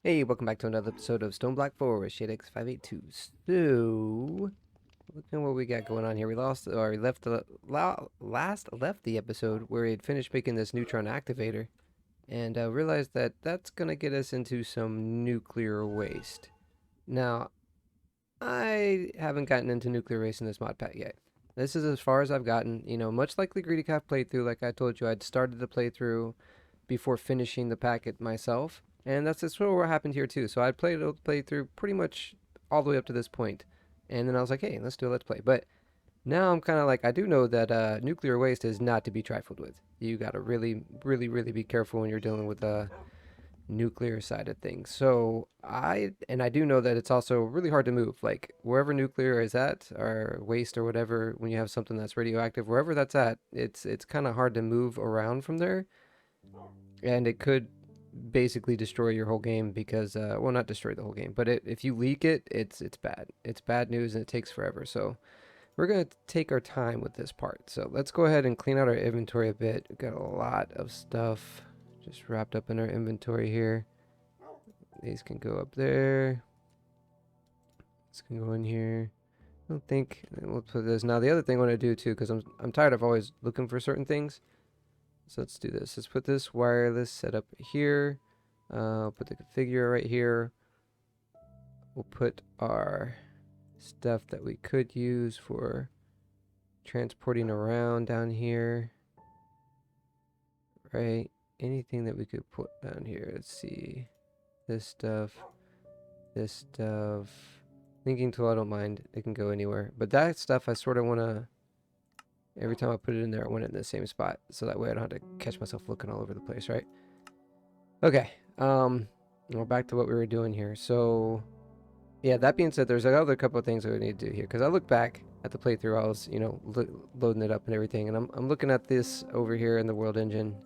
Hey, welcome back to another episode of Stoneblock 4 with Shadex582. So, look at what we got going on here. We left the last left the episode where we had finished making this neutron activator, and realized that that's gonna get us into some nuclear waste. Now, I haven't gotten into nuclear waste in this mod pack yet. This is as far as I've gotten. You know, much like the Greedy Calf playthrough, like I told you, I'd started the playthrough before finishing the packet myself. And that's sort of what happened here too. So I played the playthrough pretty much all the way up to this point. And then I was like, hey, let's do a let's play. But now I'm kind of like, I do know that nuclear waste is not to be trifled with. You got to really, really, really be careful when you're dealing with nuclear side of things. So I do know that it's also really hard to move. Like wherever nuclear is at, or waste or whatever, when you have something that's radioactive, wherever that's at, it's kind of hard to move around from there, and it could basically destroy your whole game because well, not destroy the whole game, but if you leak it, it's bad. It's bad news and it takes forever. So we're gonna take our time with this part. So let's go ahead and clean out our inventory a bit. We've got a lot of stuff just wrapped up in our inventory here. These can go up there. This can go in here. I don't think we'll put this. Now the other thing I want to do too, because I'm tired of always looking for certain things. So let's do this. Let's put this wireless setup here. Put the configure right here. We'll put our stuff that we could use for transporting around down here. Right? Anything that we could put down here. Let's see. This stuff. This stuff. Thinking tool, I don't mind. It can go anywhere. But that stuff I sort of want to... Every time I put it in there, I want it in the same spot. So that way I don't have to catch myself looking all over the place, right? Okay. Well, back to what we were doing here. So, yeah, that being said, there's another couple of things that we need to do here. Because I look back at the playthrough, I was, loading it up and everything. And I'm looking at this over here in the world engine.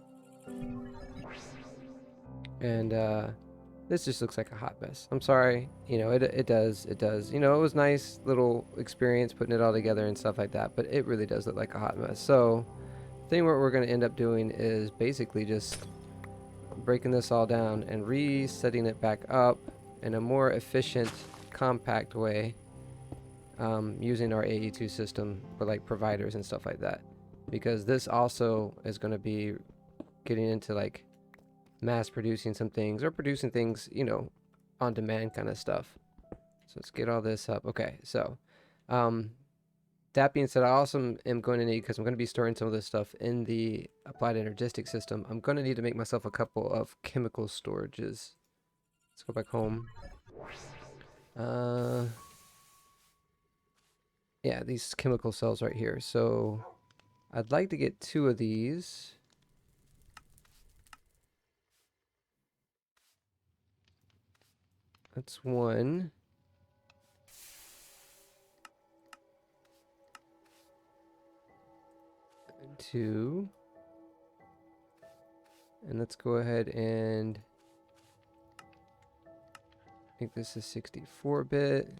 And, this just looks like a hot mess. I'm sorry. It does. It does. It was nice little experience putting it all together and stuff like that. But it really does look like a hot mess. So, I think what we're going to end up doing is basically just breaking this all down and resetting it back up in a more efficient, compact way, using our AE2 system for like providers and stuff like that. Because this also is going to be getting into like mass producing some things or producing things, on demand kind of stuff. So let's get all this up. Okay, so that being said, I also am going to need, because I'm going to be storing some of this stuff in the applied energistic system, I'm going to need to make myself a couple of chemical storages. Let's go back home. Yeah, these chemical cells right here. So I'd like to get 2 of these. That's 1. And 2. And let's go ahead and make this a 64-bit.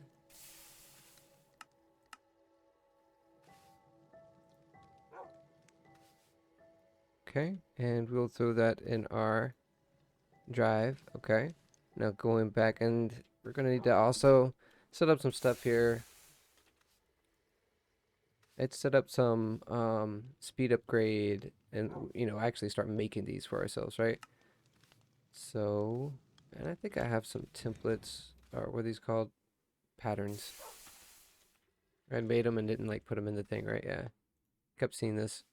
Okay, and we'll throw that in our drive. Okay, now going back, and we're gonna need to also set up some stuff here. Let's set up some speed upgrade and actually start making these for ourselves, right? So, and I think I have some templates, or what are these called? Patterns. I made them and didn't like put them in the thing, right? Yeah, kept seeing this.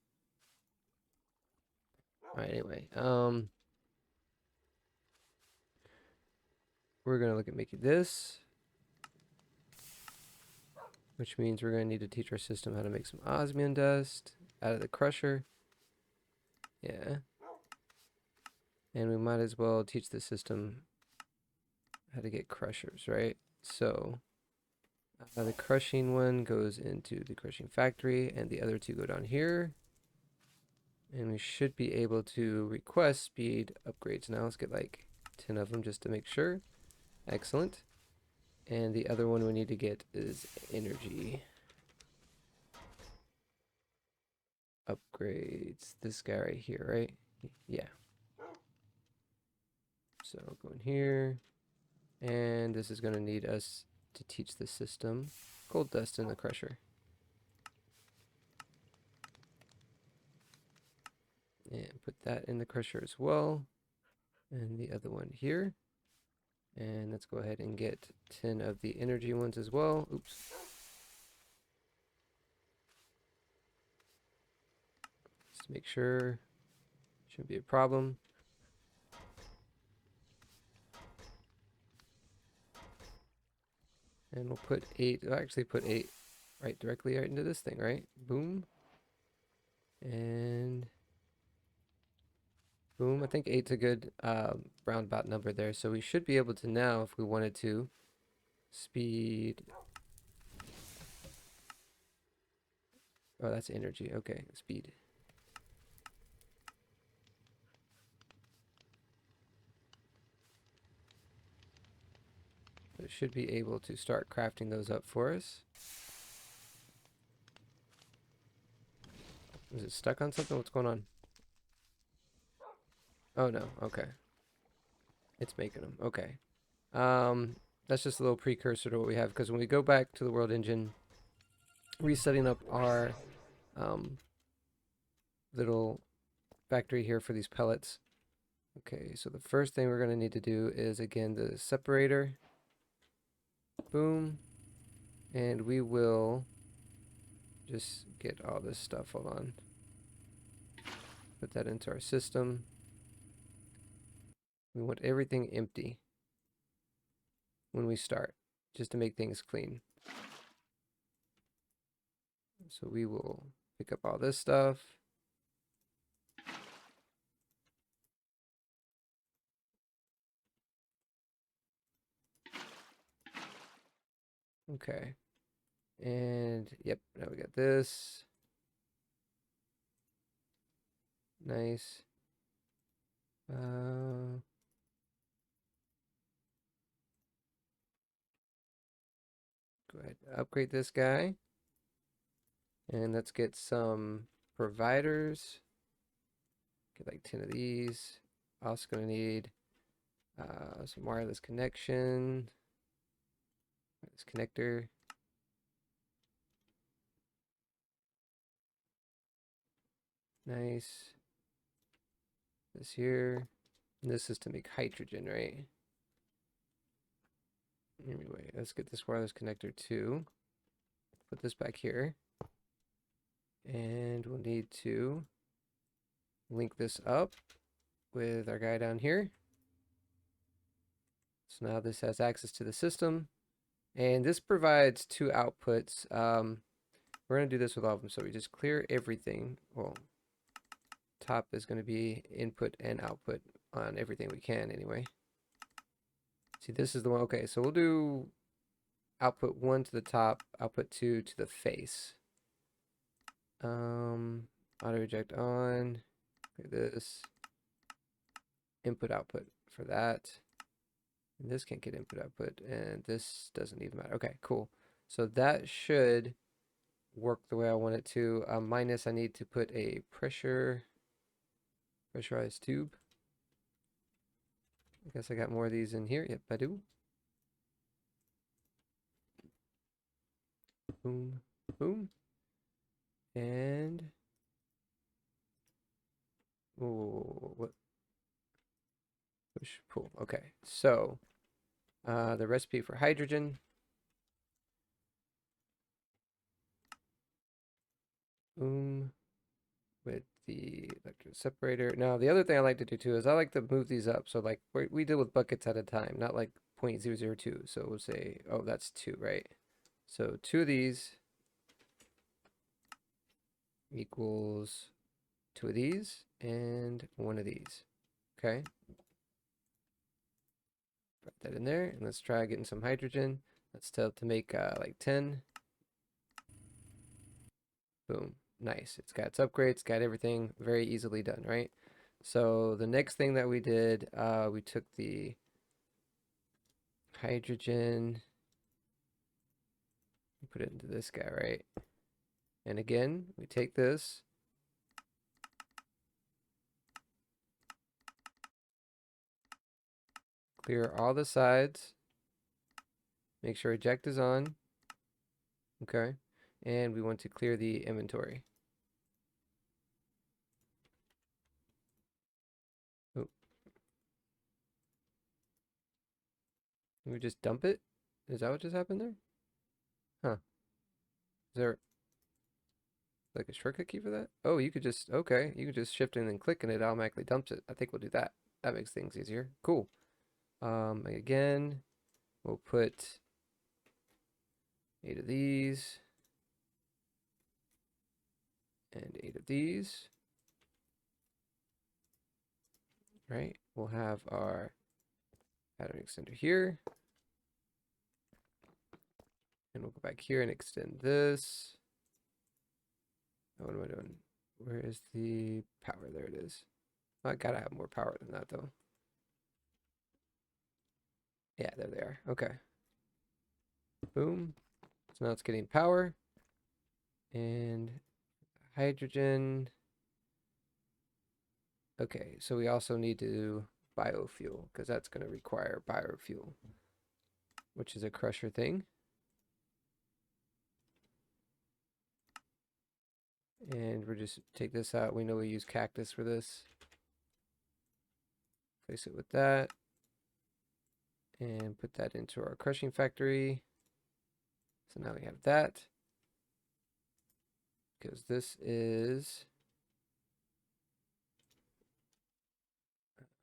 All right, anyway, we're gonna look at making this, which means we're going to need to teach our system how to make some osmium dust out of the crusher. Yeah. And we might as well teach the system how to get crushers, right? So the crushing one goes into the crushing factory, and the other 2 go down here. And we should be able to request speed upgrades now. Let's get like 10 of them just to make sure. Excellent. And the other one we need to get is energy upgrades. This guy right here, right? Yeah. So go in here. And this is going to need us to teach the system gold dust in the crusher. And put that in the crusher as well. And the other one here. And let's go ahead and get 10 of the energy ones as well. Oops. Just to make sure. Shouldn't be a problem. And we'll put 8. I'll actually put 8 directly right into this thing, right? Boom. And boom. I think 8's a good roundabout number there. So we should be able to now, if we wanted to, speed. Oh, that's energy. Okay, speed. So it should be able to start crafting those up for us. Is it stuck on something? What's going on? Oh no, okay. It's making them. Okay. That's just a little precursor to what we have, because when we go back to the world engine, resetting up our little factory here for these pellets. Okay, so the first thing we're going to need to do is, again, the separator. Boom. And we will just get all this stuff. Hold on. Put that into our system. We want everything empty when we start, just to make things clean. So we will pick up all this stuff. Okay. And yep, now we got this. Nice. Go ahead and upgrade this guy. And let's get some providers. Get like 10 of these. Also going to need some wireless connection. This connector. Nice. This here. And this is to make hydrogen, right? Anyway, let's get this wireless connector too. Put this back here. And we'll need to link this up with our guy down here. So now this has access to the system. And this provides 2 outputs. We're going to do this with all of them. So we just clear everything. Well, top is going to be input and output on everything we can anyway. See, this is the one. Okay, so we'll do output 1 to the top, output 2 to the face. Auto reject on. Look at this. Input output for that. And this can't get input output, and this doesn't even matter. Okay, cool. So that should work the way I want it to. Minus, I need to put a pressurized tube. I guess I got more of these in here. Yep, I do. Boom, boom. And what? Push, pull. Okay, so the recipe for hydrogen. Boom. With the electric separator. Now, the other thing I like to do too is I like to move these up. So like we deal with buckets at a time, not like 0.002. So we'll say, oh, that's 2, right? So 2 of these equals 2 of these and 1 of these. Okay. Put that in there, and let's try getting some hydrogen. Let's tell it to make like 10. Boom. Nice. It's got its upgrades, got everything very easily done, right? So the next thing that we did, we took the hydrogen, put it into this guy, right? And again, we take this, clear all the sides, Make sure eject is on. Okay. And we want to clear the inventory. Oh, can we just dump it? Is that what just happened there? Huh. Is there like a shortcut key for that? Oh, you could just, okay. You could just shift and then click and it automatically dumps it. I think we'll do that. That makes things easier. Cool. Again, we'll put 8 of these and 8 of these. Right? We'll have our pattern extender here. And we'll go back here and extend this. Oh, what am I doing? Where is the power? There it is. I gotta have more power than that though. Yeah, there they are. Okay. Boom. So now it's getting power. And hydrogen. Okay, so we also need to do biofuel because that's going to require biofuel, which is a crusher thing. And we're just take this out. We know we use cactus for this. Place it with that. And put that into our crushing factory. So now we have that. Because this is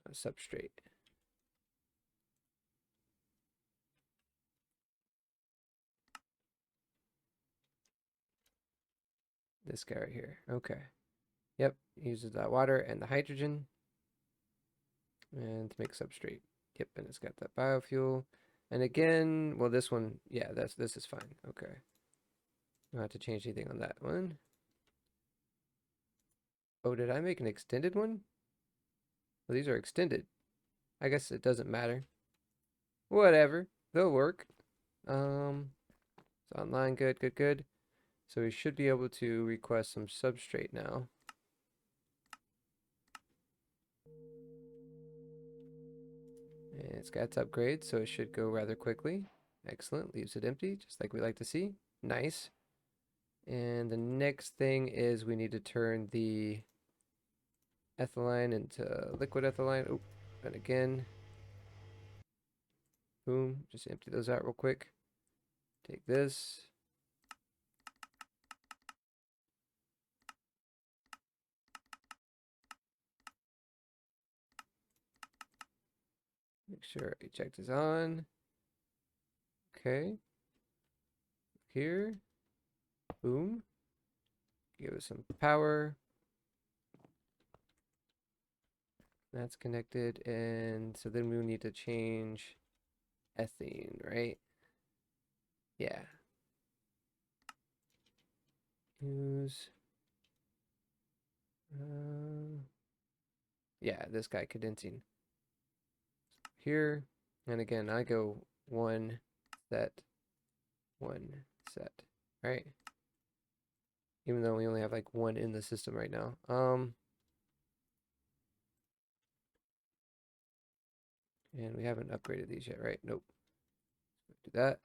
a substrate. This guy right here. Okay. Yep. Uses that water and the hydrogen. And to make substrate. Yep. And it's got that biofuel. And again, well, this one, yeah, this is fine. Okay. Don't have to change anything on that one. Oh, did I make an extended one? Well, these are extended. I guess it doesn't matter. Whatever. They'll work. It's online. Good, good, good. So we should be able to request some substrate now. And it's got its upgrade, so it should go rather quickly. Excellent. Leaves it empty, just like we like to see. Nice. And the next thing is we need to turn the ethylene into liquid ethylene. Oh, and again. Boom. Just empty those out real quick. Take this. Make sure eject is on. Okay. Here. Boom. Give us some power. That's connected. And so then we need to change ethene, right? Yeah. Use. Yeah, this guy condensing. Here. And again, I go one set, right? Even though we only have like one in the system right now. And we haven't upgraded these yet, right? Nope. Do that.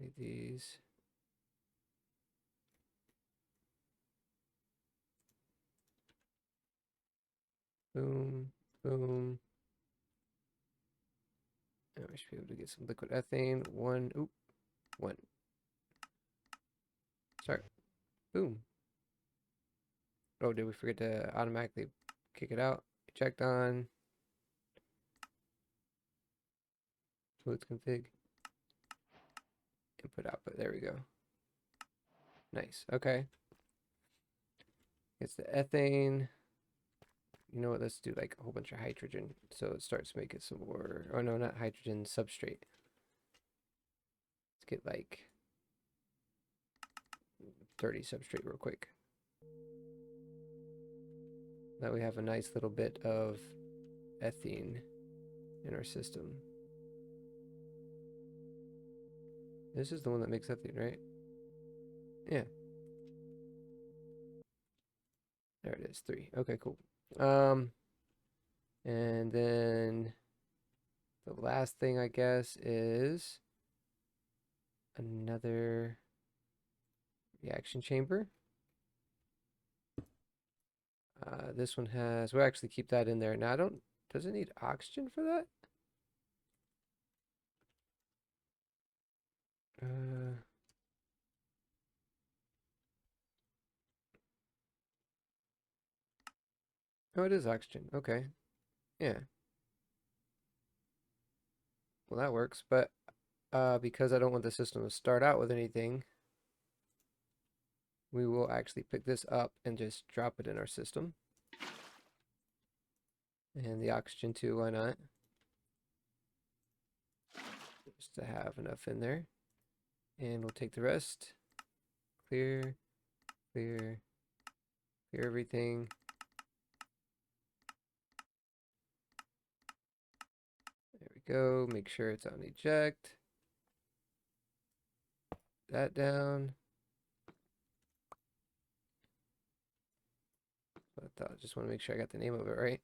Need these. Boom, boom. And we should be able to get some liquid ethane. One. Start. Boom. Oh, did we forget to automatically kick it out? Checked on. Fluids config. Input output. There we go. Nice. Okay. It's the ethane. You know what? Let's do like a whole bunch of hydrogen. So it starts making some more. Oh, no, not hydrogen, substrate. Let's get like 30 substrate real quick. Now we have a nice little bit of ethene in our system. This is the one that makes ethene, right? Yeah. There it is, 3. Okay, cool. And then the last thing, I guess, is another reaction chamber. This one has, we'll actually keep that in there. Now, does it need oxygen for that? Oh, it is oxygen. Okay. Yeah. Well, that works. But because I don't want the system to start out with anything, we will actually pick this up and just drop it in our system. And the oxygen too, why not? Just to have enough in there. And we'll take the rest. Clear, clear, clear everything. There we go. Make sure it's on eject. That down. I thought, just want to make sure I got the name of it right.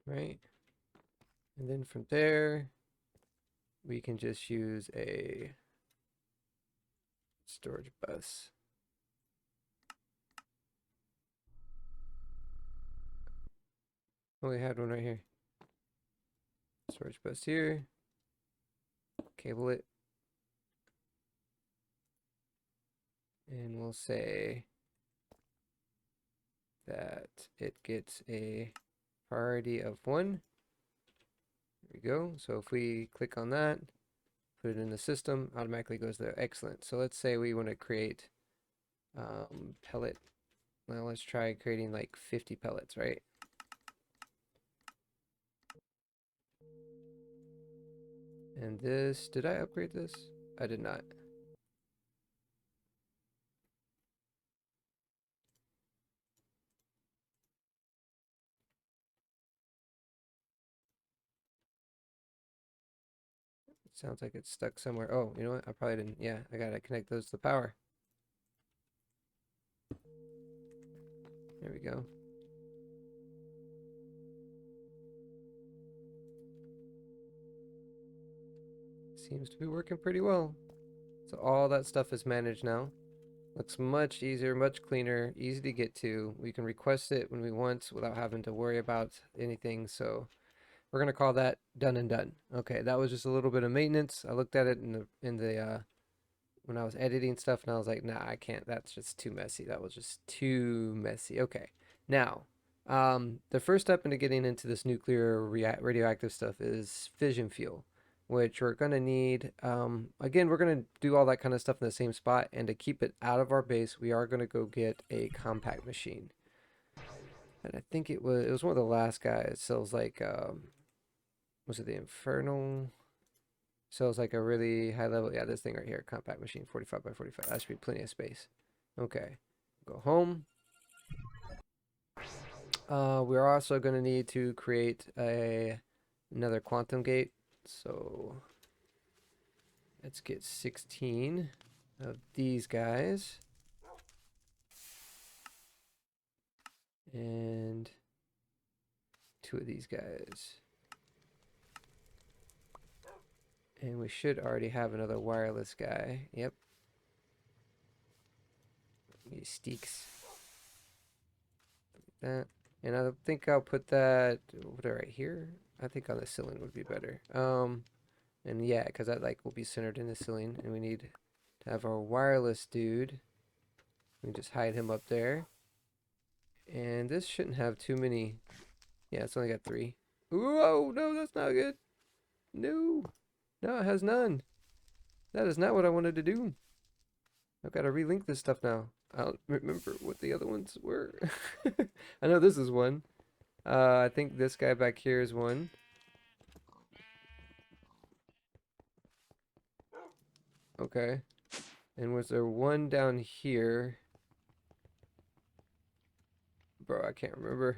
Right. And then from there, we can just use a storage bus. Oh, we had one right here. Storage bus here. Cable it. And we'll say that it gets a priority of 1. There we go. So if we click on that, put it in the system, automatically goes there. Excellent. So let's say we want to create pellet. Well, let's try creating like 50 pellets, right? And this, did I upgrade this? I did not. It sounds like it's stuck somewhere. Oh, you know what? I probably didn't. Yeah, I gotta connect those to the power. There we go. Seems to be working pretty well. So all that stuff is managed now. Looks much easier, much cleaner, easy to get to. We can request it when we want without having to worry about anything. So we're gonna call that done and done. Okay, that was just a little bit of maintenance. I looked at it in the when I was editing stuff, and I was like, nah, I can't. That's just too messy. That was just too messy. Okay, now the first step into getting into this nuclear radioactive stuff is fission fuel, which we're gonna need. Again, we're gonna do all that kind of stuff in the same spot, and to keep it out of our base, we are gonna go get a compact machine. And I think it was one of the last guys. So it was like was it the Infernal? So it's like a really high level. Yeah, this thing right here, compact machine, 45 by 45. That should be plenty of space. Okay, go home. We're also going to need to create another quantum gate. So let's get 16 of these guys. And 2 of these guys. And we should already have another wireless guy. Yep. These steaks. Like that. And I think I'll put that right here. I think on the ceiling would be better. And yeah, because that like will be centered in the ceiling, and we need to have our wireless dude. We just hide him up there. And this shouldn't have too many. Yeah, it's only got 3. Whoa, no, that's not good. No, no, it has none. That is not what I wanted to do. I've got to relink this stuff now. I don't remember what the other ones were. I know this is one. I think this guy back here is one. Okay. And was there one down here? Bro, I can't remember.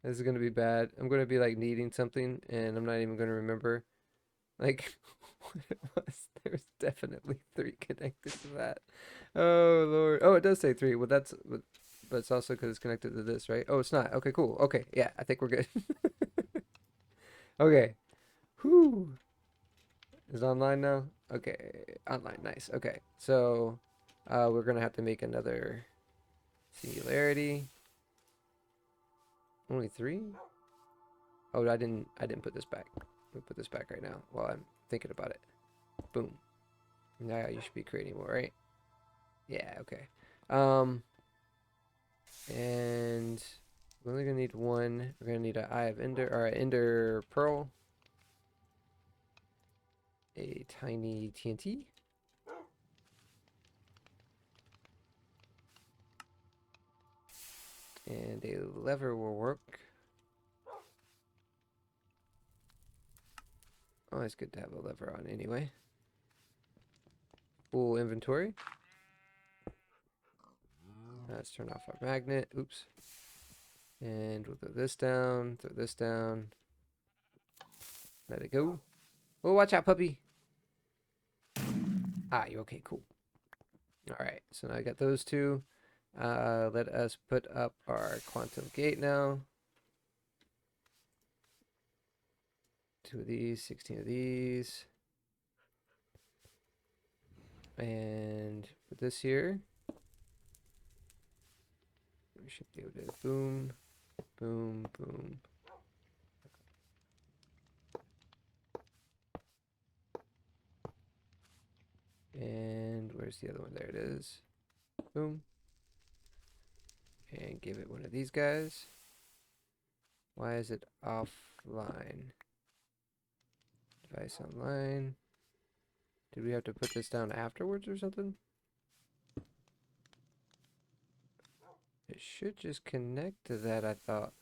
This is gonna be bad. I'm gonna be like needing something and I'm not even gonna remember. Like, what it was. There's definitely 3 connected to that. Oh Lord. Oh, it does say 3. Well, but it's also because it's connected to this, right? Oh, it's not. Okay, cool. Okay, yeah, I think we're good. Okay. Whew. Is it online now? Okay, online. Nice. Okay, so we're gonna have to make another singularity. Only 3? Oh, I didn't put this back. Let me put this back right now while I'm thinking about it. Boom. Now you should be creating more, right? Yeah, okay. Um, and we're only gonna need 1. We're gonna need an Eye of Ender or an Ender Pearl, a tiny TNT, and a lever will work. Always good to have a lever on anyway. Full inventory. Let's turn off our magnet. Oops. And we'll throw this down, throw this down. Let it go. Oh, watch out, puppy. Ah, you okay? Cool. All right, so now I got those 2. Let us put up our quantum gate now. 2 of these, 16 of these. And for this here, we should be able to boom, boom, boom. And where's the other one? There it is. Boom. And give it one of these guys. Why is it offline? Device online. Did we have to put this down afterwards or something? It should just connect to that, I thought.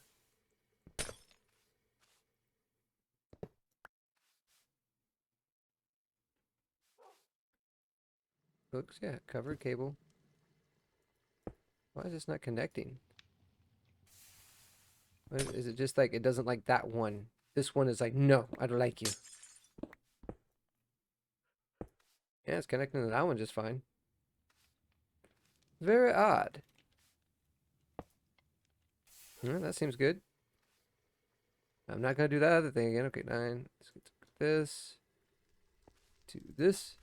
Looks, yeah, covered cable. Why is this not connecting? Is it just like, it doesn't like that one? This one is like, no, I don't like you. Yeah, it's connecting to that one just fine. Very odd. Yeah, that seems good. I'm not going to do that other thing again. Okay, 9. Let's get to this. To this.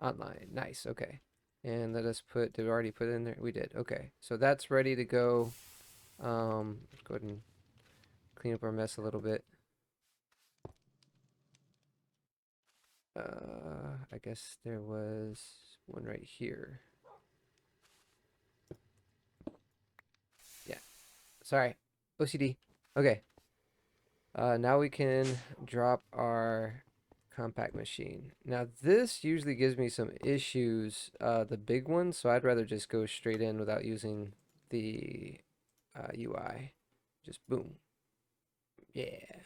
Online. Nice. Okay. And let us put, did we already put it in there? We did. Okay. So that's ready to go. Let's go ahead and clean up our mess a little bit. I guess there was one right here. Yeah. Sorry. OCD. Okay. Now we can drop our compact machine. Now this usually gives me some issues, the big one, so I'd rather just go straight in without using the UI. Just boom. Yeah.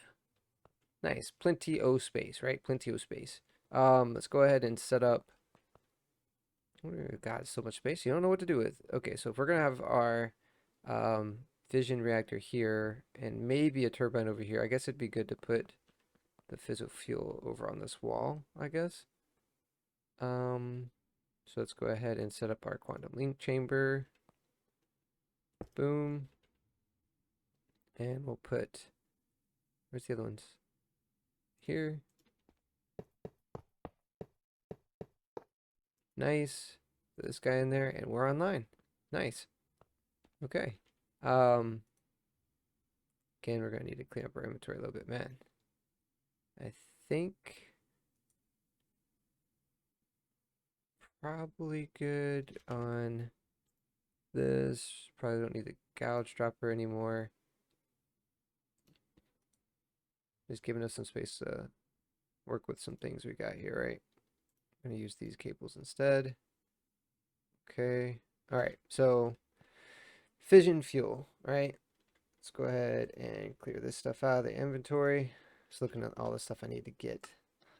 Nice. Plenty o space, right? Plenty o space. Let's go ahead and set up. God, so much space. You don't know what to do with. Okay, so if we're gonna have our fission reactor here and maybe a turbine over here, I guess it'd be good to put the fissile fuel over on this wall, I guess. So let's go ahead and set up our quantum link chamber. Boom. And we'll put, where's the other ones? Here. Nice. Put this guy in there and we're online. Nice. Okay. Again, we're gonna need to clean up our inventory a little bit, man. I think probably good on this. Probably don't need the gouge dropper anymore. Just giving us some space to work with some things we got here, right? I'm gonna use these cables instead. Okay. All right. So fission fuel, right? Let's go ahead and clear this stuff out of the inventory. Just looking at all the stuff I need to get.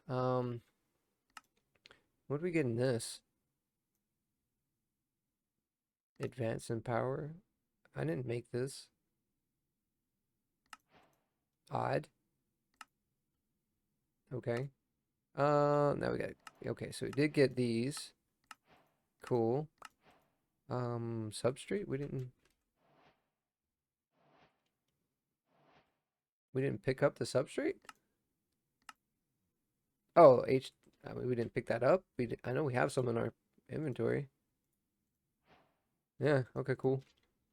What do we get in this? Advance in power. I didn't make this. Odd. Okay. Now we got, okay, so we did get these. Cool. Substrate? We didn't pick up the substrate? Oh, I mean, we didn't pick that up. I know we have some in our inventory. Yeah, okay, cool.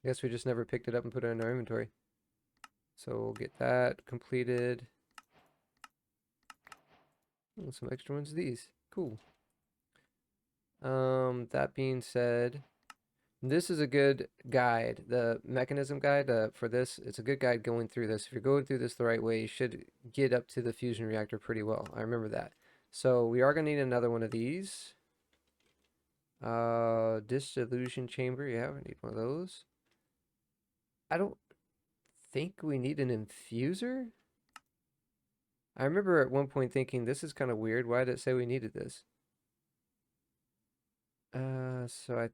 I guess we just never picked it up and put it in our inventory. So we'll get that completed. Oh, some extra ones of these. Cool. That being said, this is a good guide. The mechanism guide for this, it's a good guide going through this. If you're going through this the right way, you should get up to the fusion reactor pretty well. I remember that. So we are going to need another one of these. Dissolution chamber. Yeah, we need one of those. I don't think we need an infuser. I remember at one point thinking, this is kind of weird. Why did it say we needed this? So I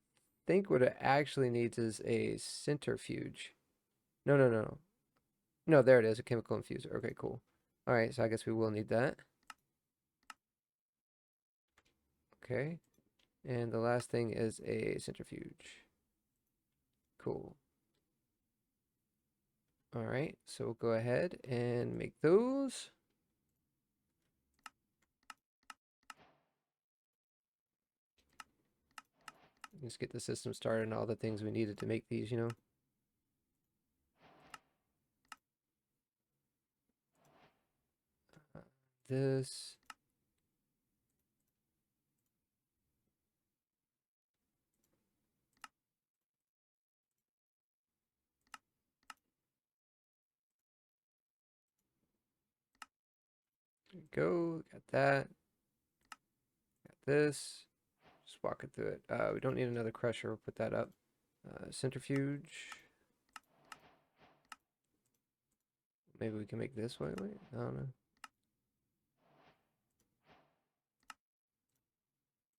think what it actually needs is a centrifuge. No, no, no, no. No, there it is, a chemical infuser. Okay, cool. All right, so I guess we will need that. Okay. And the last thing is a centrifuge. Cool. All right, so we'll go ahead and make those. Just get the system started and all the things we needed to make these, you know. This. There we go. Got that. Got this. Just walking through it. We don't need another crusher. We'll put that up. Centrifuge. Maybe we can make this way. Wait, I don't know.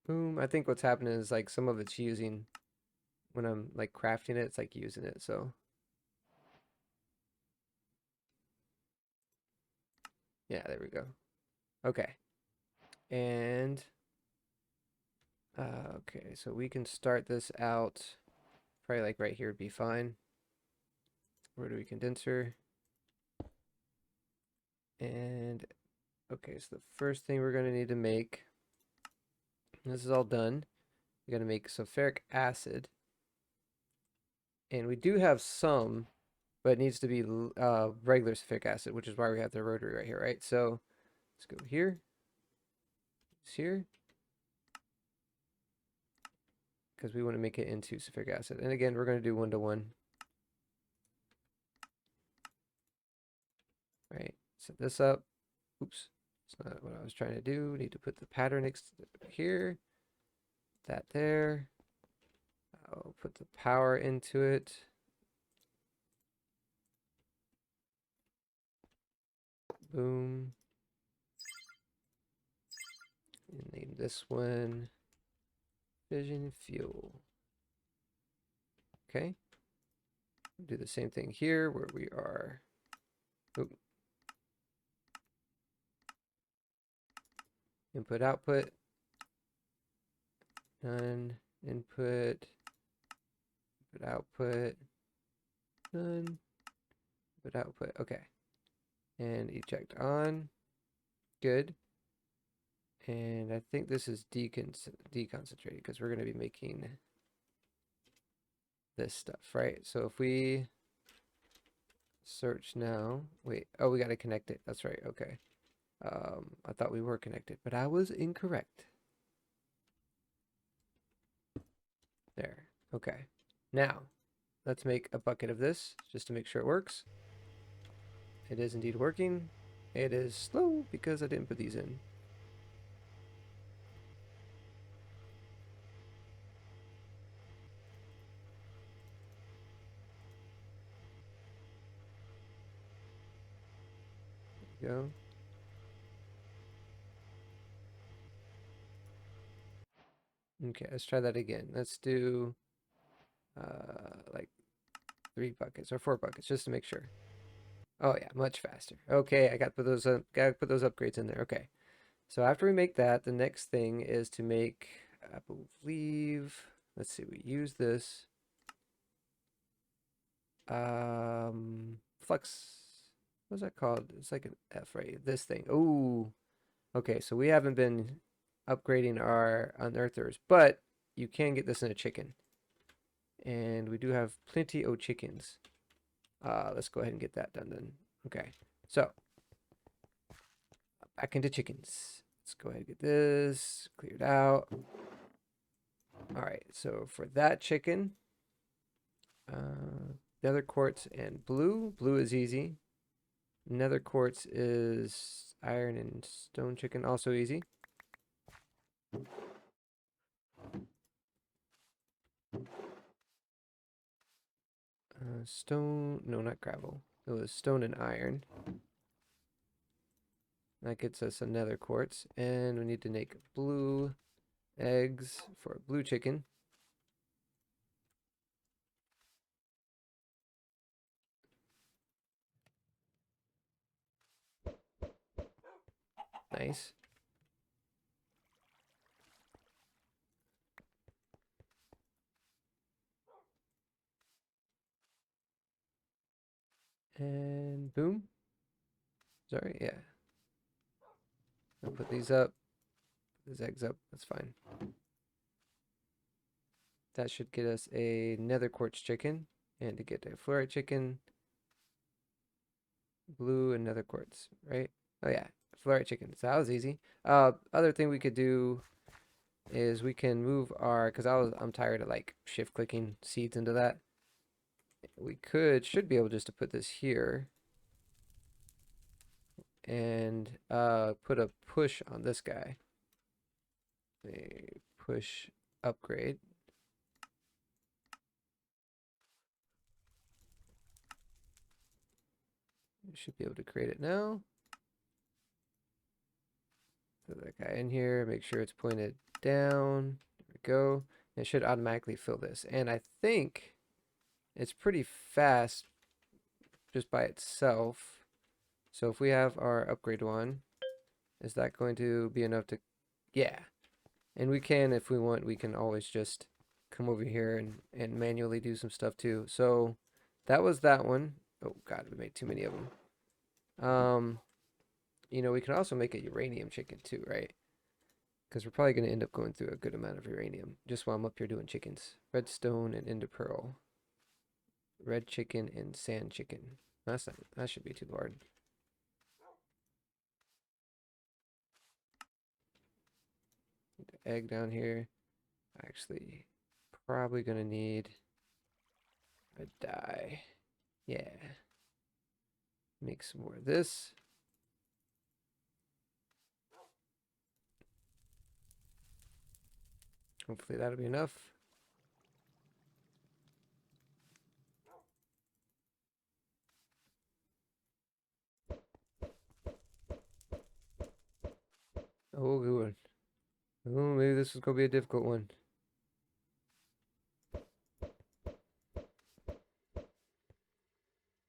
Boom. I think what's happening is like some of it's using, when I'm like crafting it, it's like using it. So yeah, there we go. Okay. And okay, so we can start this out probably like right here would be fine. Rotary condenser. And okay, so the first thing we're going to need to make, this is all done. We got to make sulfuric acid. And we do have some, but it needs to be regular sulfuric acid, which is why we have the rotary right here, right? So let's go here. It's here. Because we want to make it into sulfuric acid. And again, we're going to do 1-to-1. Right, set this up. Oops, that's not what I was trying to do. We need to put the pattern next here. That there. I'll put the power into it. Boom. And name this one Fission Fuel. Okay. Do the same thing here where we are. Oop. Input, output. None. Input. Input, output. None. Input, output. Okay. And eject on. Good. And I think this is deconcentrated because we're going to be making this stuff, right? So if we search now, wait, oh, we got to connect it. That's right. Okay. I thought we were connected, but I was incorrect. There. Okay. Now, let's make a bucket of this just to make sure it works. It is indeed working. It is slow because I didn't put these in. There we go. Okay, let's try that again. Let's do like 3 buckets or 4 buckets just to make sure. Oh yeah, much faster. Okay, I got to put those upgrades in there. Okay. So after we make that, the next thing is to make, I believe, let's see, we use this flux. What's that called? It's like an F, right? This thing. Oh, okay. So we haven't been upgrading our unearthers, but you can get this in a chicken, and we do have plenty of chickens. Let's go ahead and get that done then. Okay. So back into chickens. Let's go ahead and get this cleared out. All right. So for that chicken, nether quartz and blue. Blue is easy. Nether quartz is iron and stone chicken, also easy. Stone, no, not gravel. It was stone and iron. That gets us a nether quartz. And we need to make blue eggs for a blue chicken. Nice. And boom. Sorry, yeah. I'll put these up. These eggs up. That's fine. That should get us a nether quartz chicken. And to get a fluorite chicken, blue and nether quartz, right? Oh yeah, fluorite chicken. So that was easy. Other thing we could do is we can move our, because I'm tired of like shift clicking seeds into that. We should be able just to put this here and put a push on this guy. A push upgrade. We should be able to create it now. Put that guy in here, make sure it's pointed down. There we go. It should automatically fill this. And I think it's pretty fast just by itself. So if we have our upgrade one, is that going to be enough to, yeah. And we can, if we want, we can always just come over here and manually do some stuff too. So that was that one. Oh God, we made too many of them. You know, we can also make a uranium chicken too, right? Because we're probably going to end up going through a good amount of uranium just while I'm up here doing chickens. Redstone and ender pearl. Red chicken and sand chicken. That's not, that should be too hard. Egg down here. Actually, probably going to need a dye. Yeah. Make some more of this. Hopefully that'll be enough. Oh, good one. Oh, maybe this is going to be a difficult one.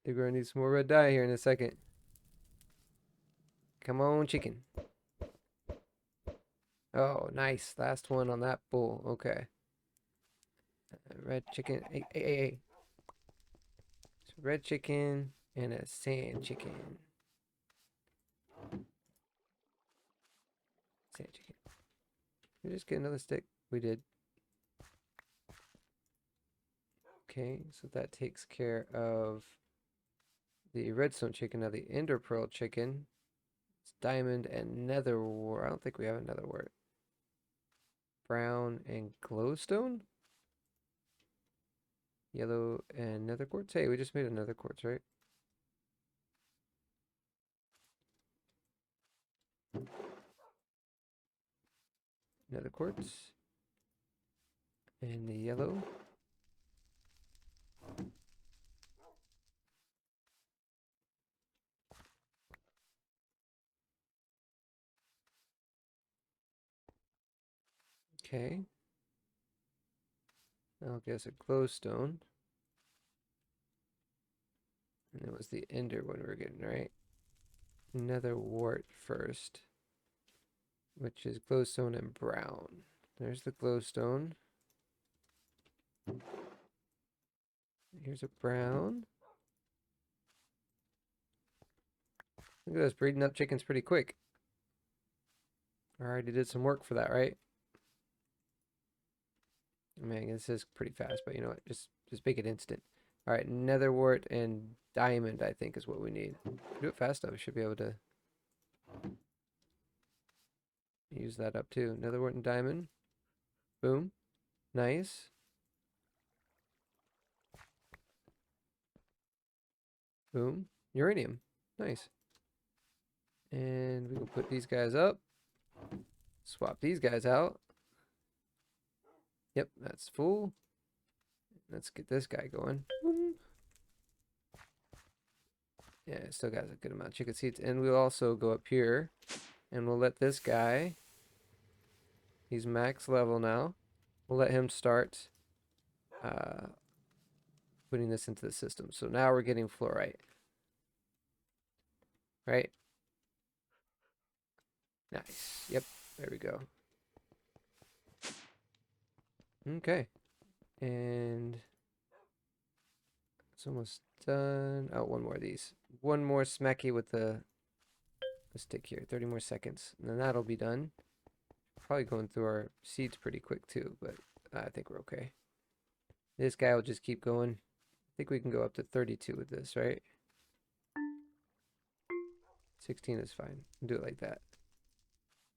You're going to need some more red dye here in a second. Come on, chicken. Oh, nice. Last one on that bull. Okay. Red chicken. Hey, hey, hey, hey. So red chicken and a sand chicken. Sand chicken. Did we just get another stick? We did. Okay, so that takes care of the redstone chicken. Now the ender pearl chicken. It's diamond and nether wart. I don't think we have another wart. Brown and glowstone? Yellow and nether quartz. Hey, we just made another quartz, right? Nether quartz. And the yellow. Okay. I'll guess a glowstone. And it was the ender one we were getting, right? Nether wart first. which is glowstone and brown. There's the glowstone. Here's a brown. Look at this, breeding up chickens pretty quick. I already did some work for that, right? I mean, this is pretty fast, but you know what? Just make it instant. All right, netherwort and diamond, I think, is what we need. Do it fast enough, we should be able to use that up too. Netherwort and diamond. Boom. Nice. Boom. Uranium. Nice. And we will put these guys up. Swap these guys out. Yep, that's full. Let's get this guy going. Boom. Yeah, it still got a good amount of chicken seeds. And we'll also go up here and we'll let this guy, he's max level now. We'll let him start putting this into the system. So now we're getting fluorite. Right? Nice. Yep, there we go. Okay. And it's almost done. Oh, one more of these. One more smacky with the stick here. 30 more seconds. And then that'll be done. Probably going through our seeds pretty quick too, but I think we're okay. This guy will just keep going. I think we can go up to 32 with this, right? 16 is fine. Do it like that.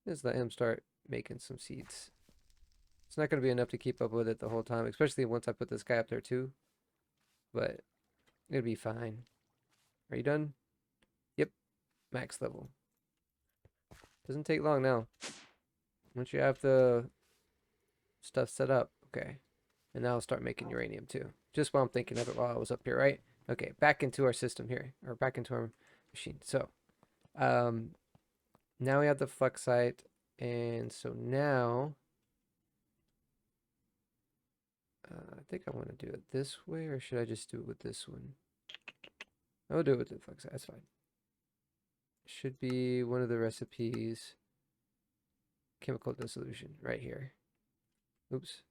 Just let him start making some seeds. It's not going to be enough to keep up with it the whole time, especially once I put this guy up there too. But it'll be fine. Are you done? Yep. Max level. Doesn't take long now. Once you have the stuff set up. Okay. And now I'll start making uranium too. Just while I'm thinking of it while I was up here, right? Okay, back into our system here. Or back into our machine. So, now we have the fluxite. And so now, I think I want to do it this way, or should I just do it with this one? I'll do it with the fluxite. That's fine. Should be one of the recipes. Chemical dissolution right here. Oops.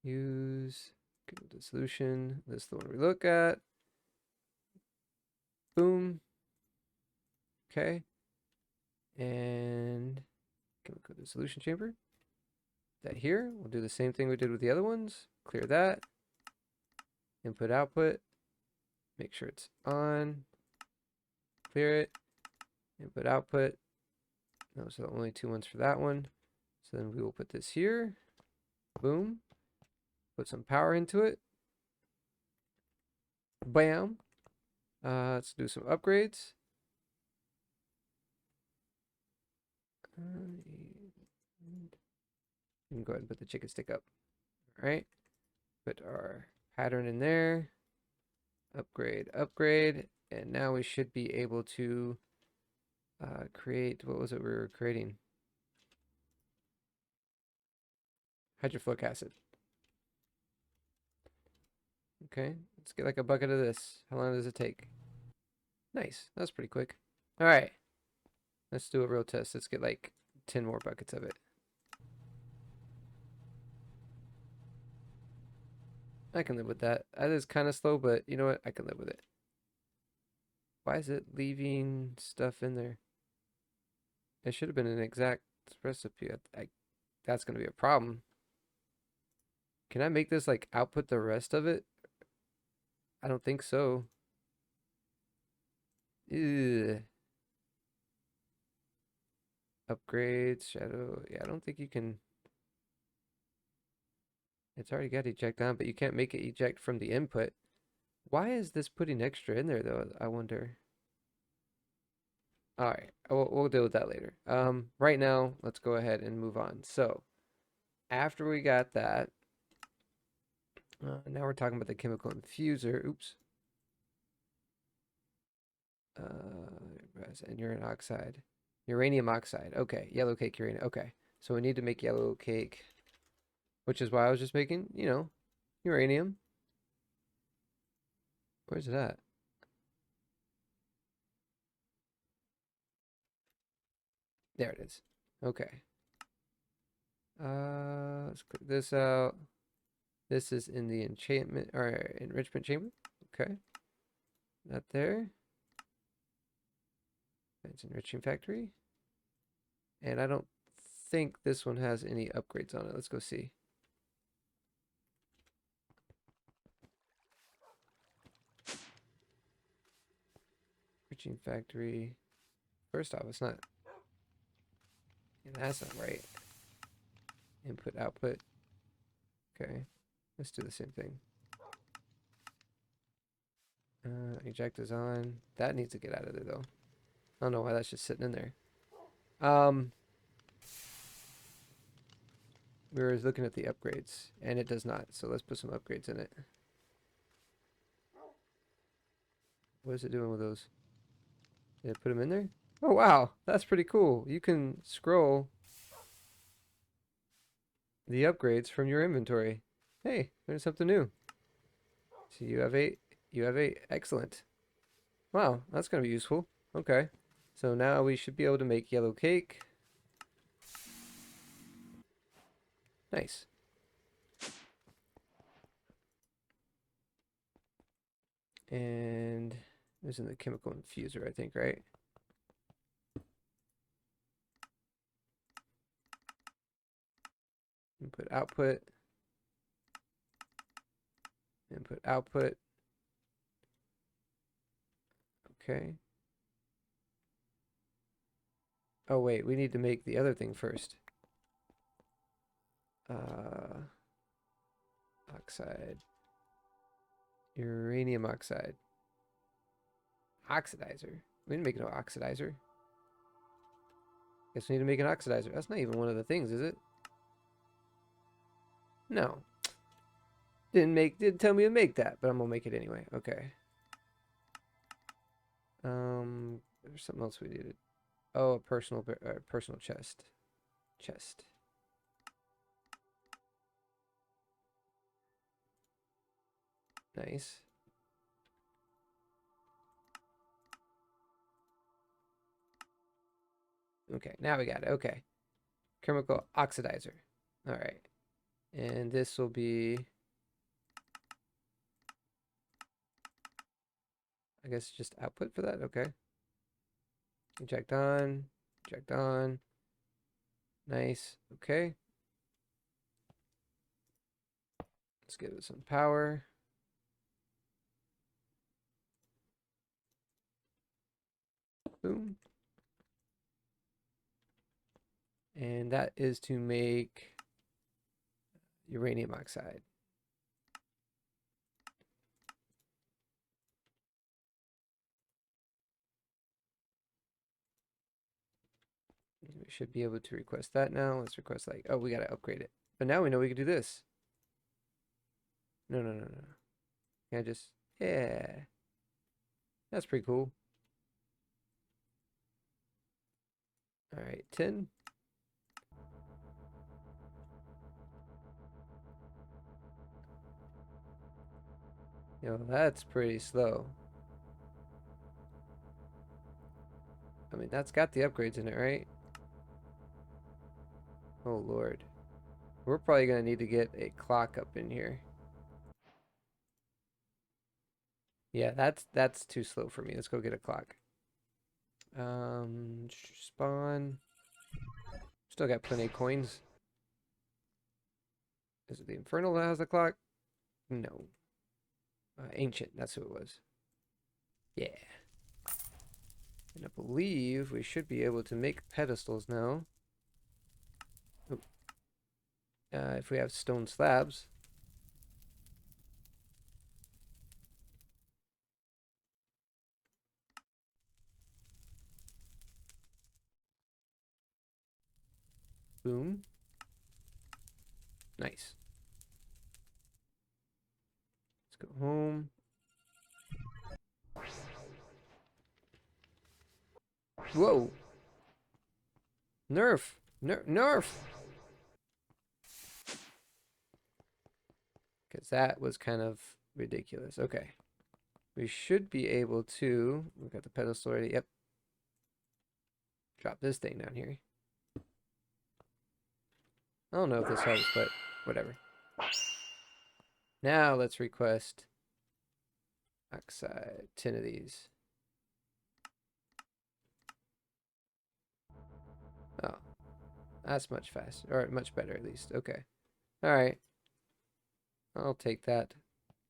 Use chemical dissolution. This is the one we look at. Boom. Okay. And chemical dissolution chamber. That here. We'll do the same thing we did with the other ones. Clear that. Input output. Make sure it's on. Clear it. Input output. Those are the only two ones for that one. So then we will put this here. Boom. Put some power into it. Bam. Let's do some upgrades. You can go ahead and put the chicken stick up. All right. Put our pattern in there. Upgrade, upgrade. And now we should be able to create, what was it we were creating? Hydrofluoric acid. Okay, let's get like a bucket of this. How long does it take? Nice, that's pretty quick. All right, let's do a real test. Let's get like 10 more buckets of it. I can live with that. That is kind of slow, but you know what? I can live with it. Why is it leaving stuff in there? It should have been an exact recipe. That's going to be a problem. Can I make this like output the rest of it? I don't think so. Ugh. Upgrades, shadow. Yeah, I don't think you can. It's already got eject on, but you can't make it eject from the input. Why is this putting extra in there though? I wonder. All right, we'll deal with that later. Right now, let's go ahead and move on. So, after we got that, now we're talking about the chemical infuser. Oops. And uranium oxide. Uranium oxide. Okay, yellow cake uranium. Okay, so we need to make yellow cake, which is why I was just making, you know, uranium. Where's it at? There it is. Okay. Let's click this out. This is in the enchantment or enrichment chamber. Okay. Not there. It's enriching factory. And I don't think this one has any upgrades on it. Let's go see. Enriching factory. First off, it's not. Yeah, that's not right. Input, output. Okay. Let's do the same thing. Eject is on. That needs to get out of there though. I don't know why that's just sitting in there. We were looking at the upgrades, and it does not. So let's put some upgrades in it. What is it doing with those? Did it put them in there? Oh wow, that's pretty cool. You can scroll the upgrades from your inventory. Hey, there's something new. So you have eight. You have eight. Excellent. Wow, that's gonna be useful. Okay. So now we should be able to make yellow cake. Nice. And this is the chemical infuser, I think, right? Input, output. Input, output. Okay. Oh, wait, we need to make the other thing first. Oxide. Uranium oxide. Oxidizer. We didn't make no oxidizer. Guess we need to make an oxidizer. That's not even one of the things, is it? No. Didn't tell me to make that, but I'm gonna make it anyway. Okay. There's something else we needed. Oh, a personal chest. Chest. Nice. Okay, now we got it. Okay. Chemical oxidizer. All right. And this will be, I guess, just output for that. Okay. Inject on. Inject on. Nice. Okay. Let's give it some power. Boom. And that is to make uranium oxide. We should be able to request that now. Let's request like, oh, we got to upgrade it. But now we know we can do this. No. Can I just, yeah. That's pretty cool. All right, 10. Yo, that's pretty slow. I mean, that's got the upgrades in it, right? Oh, Lord. We're probably going to need to get a clock up in here. Yeah, that's too slow for me. Let's go get a clock. Spawn. Still got plenty of coins. Is it the Infernal that has the clock? No. Ancient, that's who it was. Yeah. And I believe we should be able to make pedestals now. Oh. If we have stone slabs. Boom. Nice. Let's go home. Whoa. Nerf. Nerf. Because that was kind of ridiculous. Okay. We should be able to, we've got the pedestal already. Yep. Drop this thing down here. I don't know if this helps, but whatever. Now let's request oxide, 10 of these. Oh, that's much faster, or much better at least. Okay. All right. I'll take that.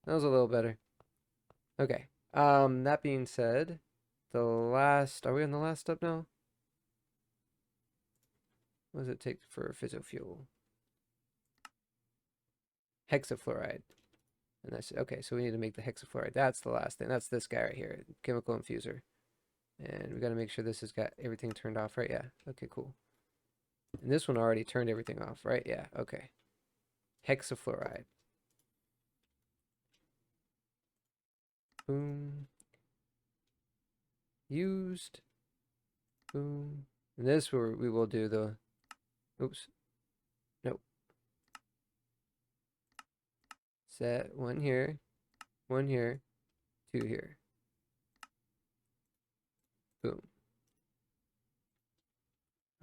That was a little better. Okay. That being said, are we on the last step now? What does it take for fissile fuel? Hexafluoride. And that's okay, so we need to make the hexafluoride. That's the last thing. That's this guy right here, chemical infuser. And we got to make sure this has got everything turned off, right? Yeah. Okay, cool. And this one already turned everything off, right? Yeah, okay. Hexafluoride. Boom. Used. Boom. And this we will do the, oops. Nope. Set one here, 2 here. Boom.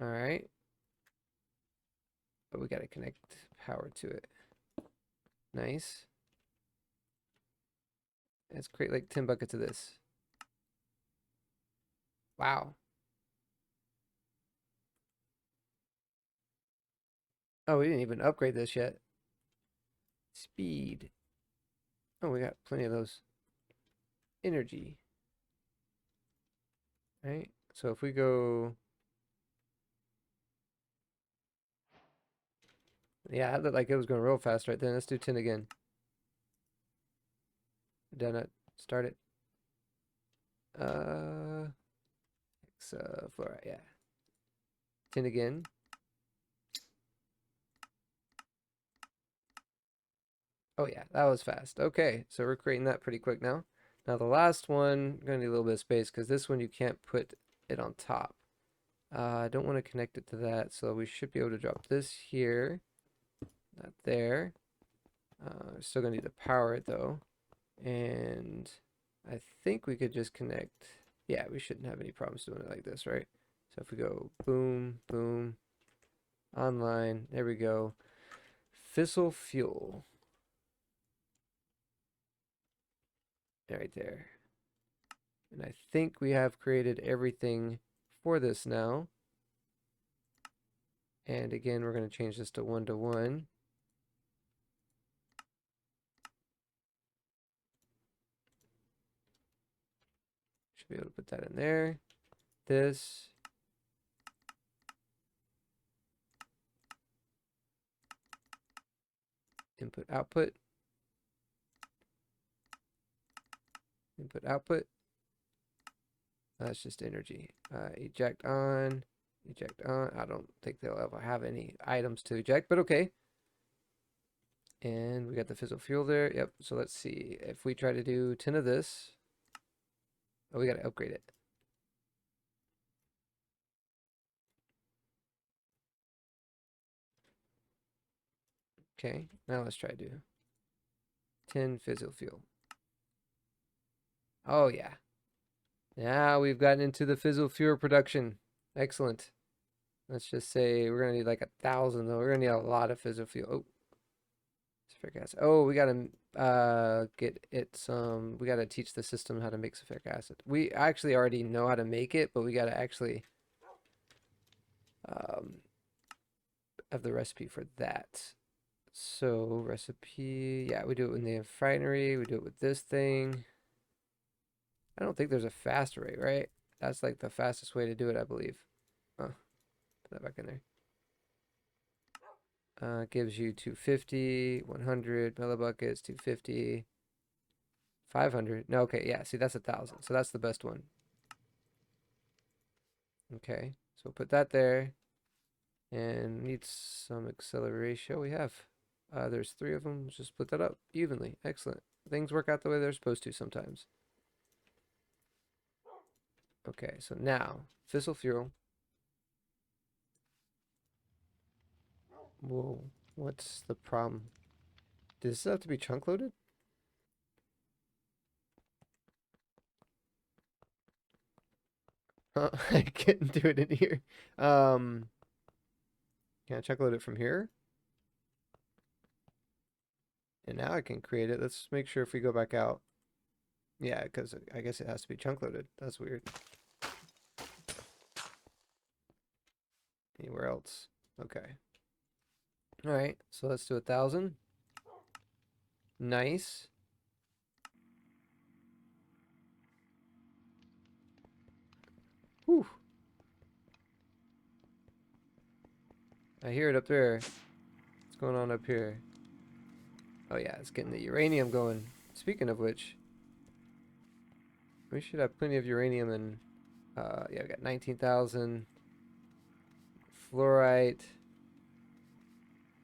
All right. But we got to connect power to it. Nice. Let's create like 10 buckets of this. Wow. Oh, we didn't even upgrade this yet. Speed. Oh, we got plenty of those. Energy. Right? So if we go... Yeah, it looked like it was going real fast right then. Let's do 10 again. Done it. Start it. Hexafluoride, yeah. 10 again. Oh yeah, that was fast. Okay, so we're creating that pretty quick now. Now the last one, I'm gonna need a little bit of space because this one you can't put it on top. I don't want to connect it to that, so we should be able to drop this here, not there. Still gonna need to power it though, and I think we could just connect. Yeah, we shouldn't have any problems doing it like this, right? So if we go boom, boom, online, there we go. Fissile Fuel. Right there. And I think we have created everything for this now. And again, we're going to change this to 1 to 1. Should be able to put that in there. This. Input, output. Input, output. That's just energy. Eject on. Eject on. I don't think they'll ever have any items to eject, but okay. And we got the fissile fuel there. Yep. So let's see. If we try to do 10 of this. Oh, we got to upgrade it. Okay. Now let's try to do 10 fissile fuel. Oh, yeah. Now we've gotten into the Fissile Fuel Production. Excellent. Let's just say we're going to need like 1,000 though. We're going to need a lot of Fissile Fuel. Oh, sulfuric acid. Oh, we got to get it some. We got to teach the system how to make sulfuric acid. We actually already know how to make it, but we got to actually have the recipe for that. So recipe, yeah, we do it in the refinery. We do it with this thing. I don't think there's a faster way, right? That's like the fastest way to do it, I believe. Oh, put that back in there. Gives you 250, 100 millibuckets, 250, 500. No, okay, yeah, see, that's 1,000. So that's the best one. Okay, so we'll put that there. And needs some acceleration. We have. There's 3 of them. Let's just split that up evenly. Excellent. Things work out the way they're supposed to sometimes. Okay, so now, fissile fuel. Whoa, what's the problem? Does this have to be chunk loaded? I can't do it in here. Can I chunk load it from here? And now I can create it. Let's make sure if we go back out. Yeah, because I guess it has to be chunk loaded. That's weird. Anywhere else? Okay. All right, so let's do 1,000. Nice. Whew. I hear it up there. What's going on up here? Oh yeah, it's getting the uranium going. Speaking of which, we should have plenty of uranium and yeah, we got 19,000. Fluorite,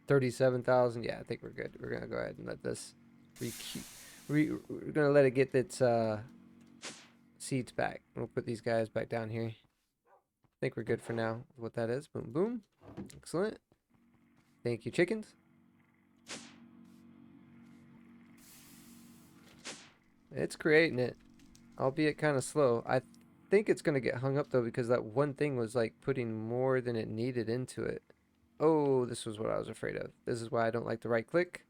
37,000. Yeah, I think we're good. We're gonna go ahead and let this we're gonna let it get its seeds back. We'll put these guys back down here. I think we're good for now. What that is. Boom, boom. Excellent. Thank you, chickens. It's creating it, albeit kind of slow. I think it's going to get hung up, though, because that one thing was, like, putting more than it needed into it. Oh, this was what I was afraid of. This is why I don't like to right-click.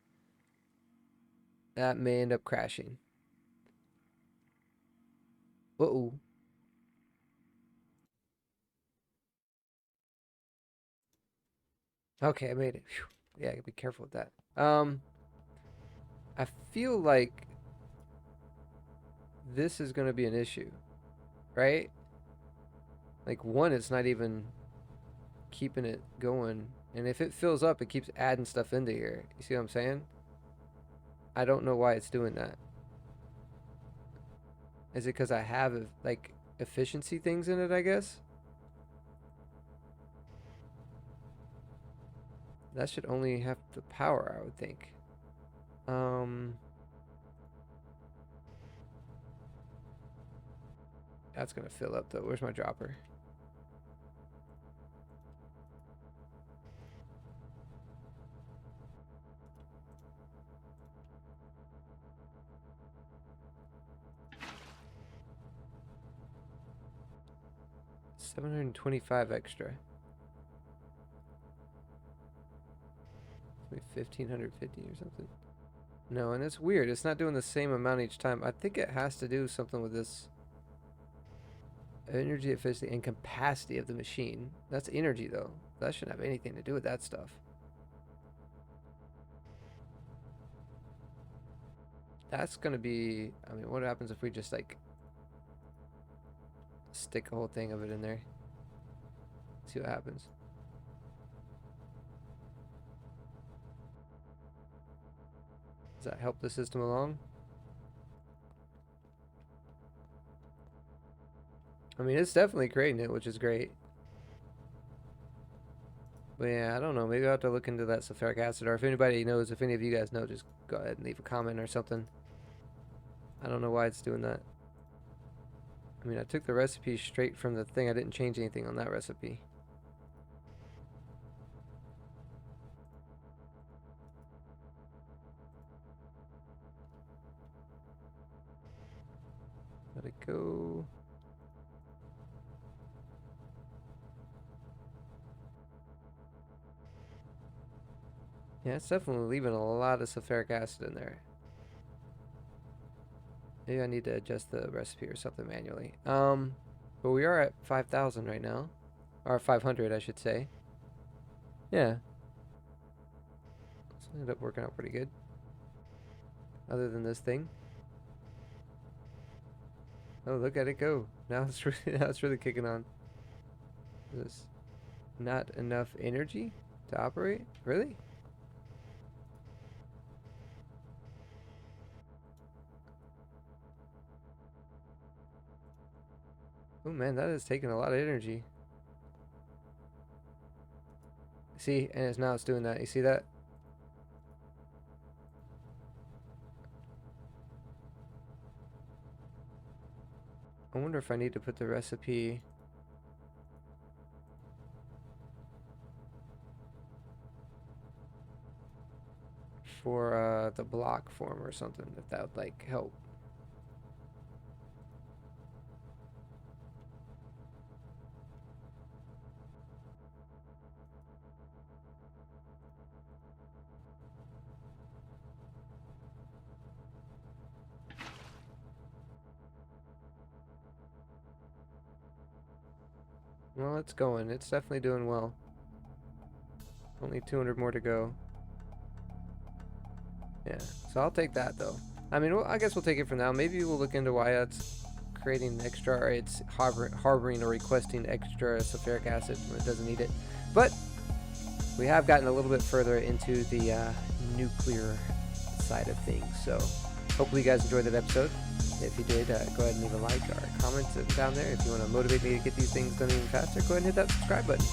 That may end up crashing. Uh-oh. Okay, I made it. Whew. Yeah, I gotta be careful with that. I feel like this is going to be an issue, right? Like, one, it's not even keeping it going. And if it fills up, it keeps adding stuff into here. You see what I'm saying? I don't know why it's doing that. Is it because I have, like, efficiency things in it, I guess? That should only have the power, I would think. Um, that's going to fill up, though. Where's my dropper? $725 extra. Maybe 1,550 or something. No, and it's weird. It's not doing the same amount each time. I think it has to do something with this energy efficiency and capacity of the machine. That's energy, though. That shouldn't have anything to do with that stuff. That's going to be... I mean, what happens if we just, like, stick a whole thing of it in there? See what happens. Does that help the system along? I mean, it's definitely creating it, which is great. But yeah, I don't know. Maybe I'll have to look into that sulfuric acid. Or if anybody knows, if any of you guys know, just go ahead and leave a comment or something. I don't know why it's doing that. I mean, I took the recipe straight from the thing. I didn't change anything on that recipe. Let it go. Yeah, it's definitely leaving a lot of sulfuric acid in there. Maybe I need to adjust the recipe or something manually. But we are at 5,000 right now. Or 500, I should say. Yeah. This ended up working out pretty good. Other than this thing. Oh, look at it go. Now it's really kicking on. Is this not enough energy to operate? Really? Oh man, that is taking a lot of energy. See, and it's doing that. You see that? I wonder if I need to put the recipe for the block form or something, if that would like help. Well, it's going. It's definitely doing well. Only 200 more to go. Yeah, so I'll take that though. I mean, well, I guess we'll take it for now. Maybe we'll look into why it's creating extra, or it's harboring or requesting extra sulfuric acid when it doesn't need it. But we have gotten a little bit further into the nuclear side of things. So hopefully you guys enjoyed that episode. If you did, go ahead and leave a like or a comment down there. If you want to motivate me to get these things done even faster, go ahead and hit that subscribe button.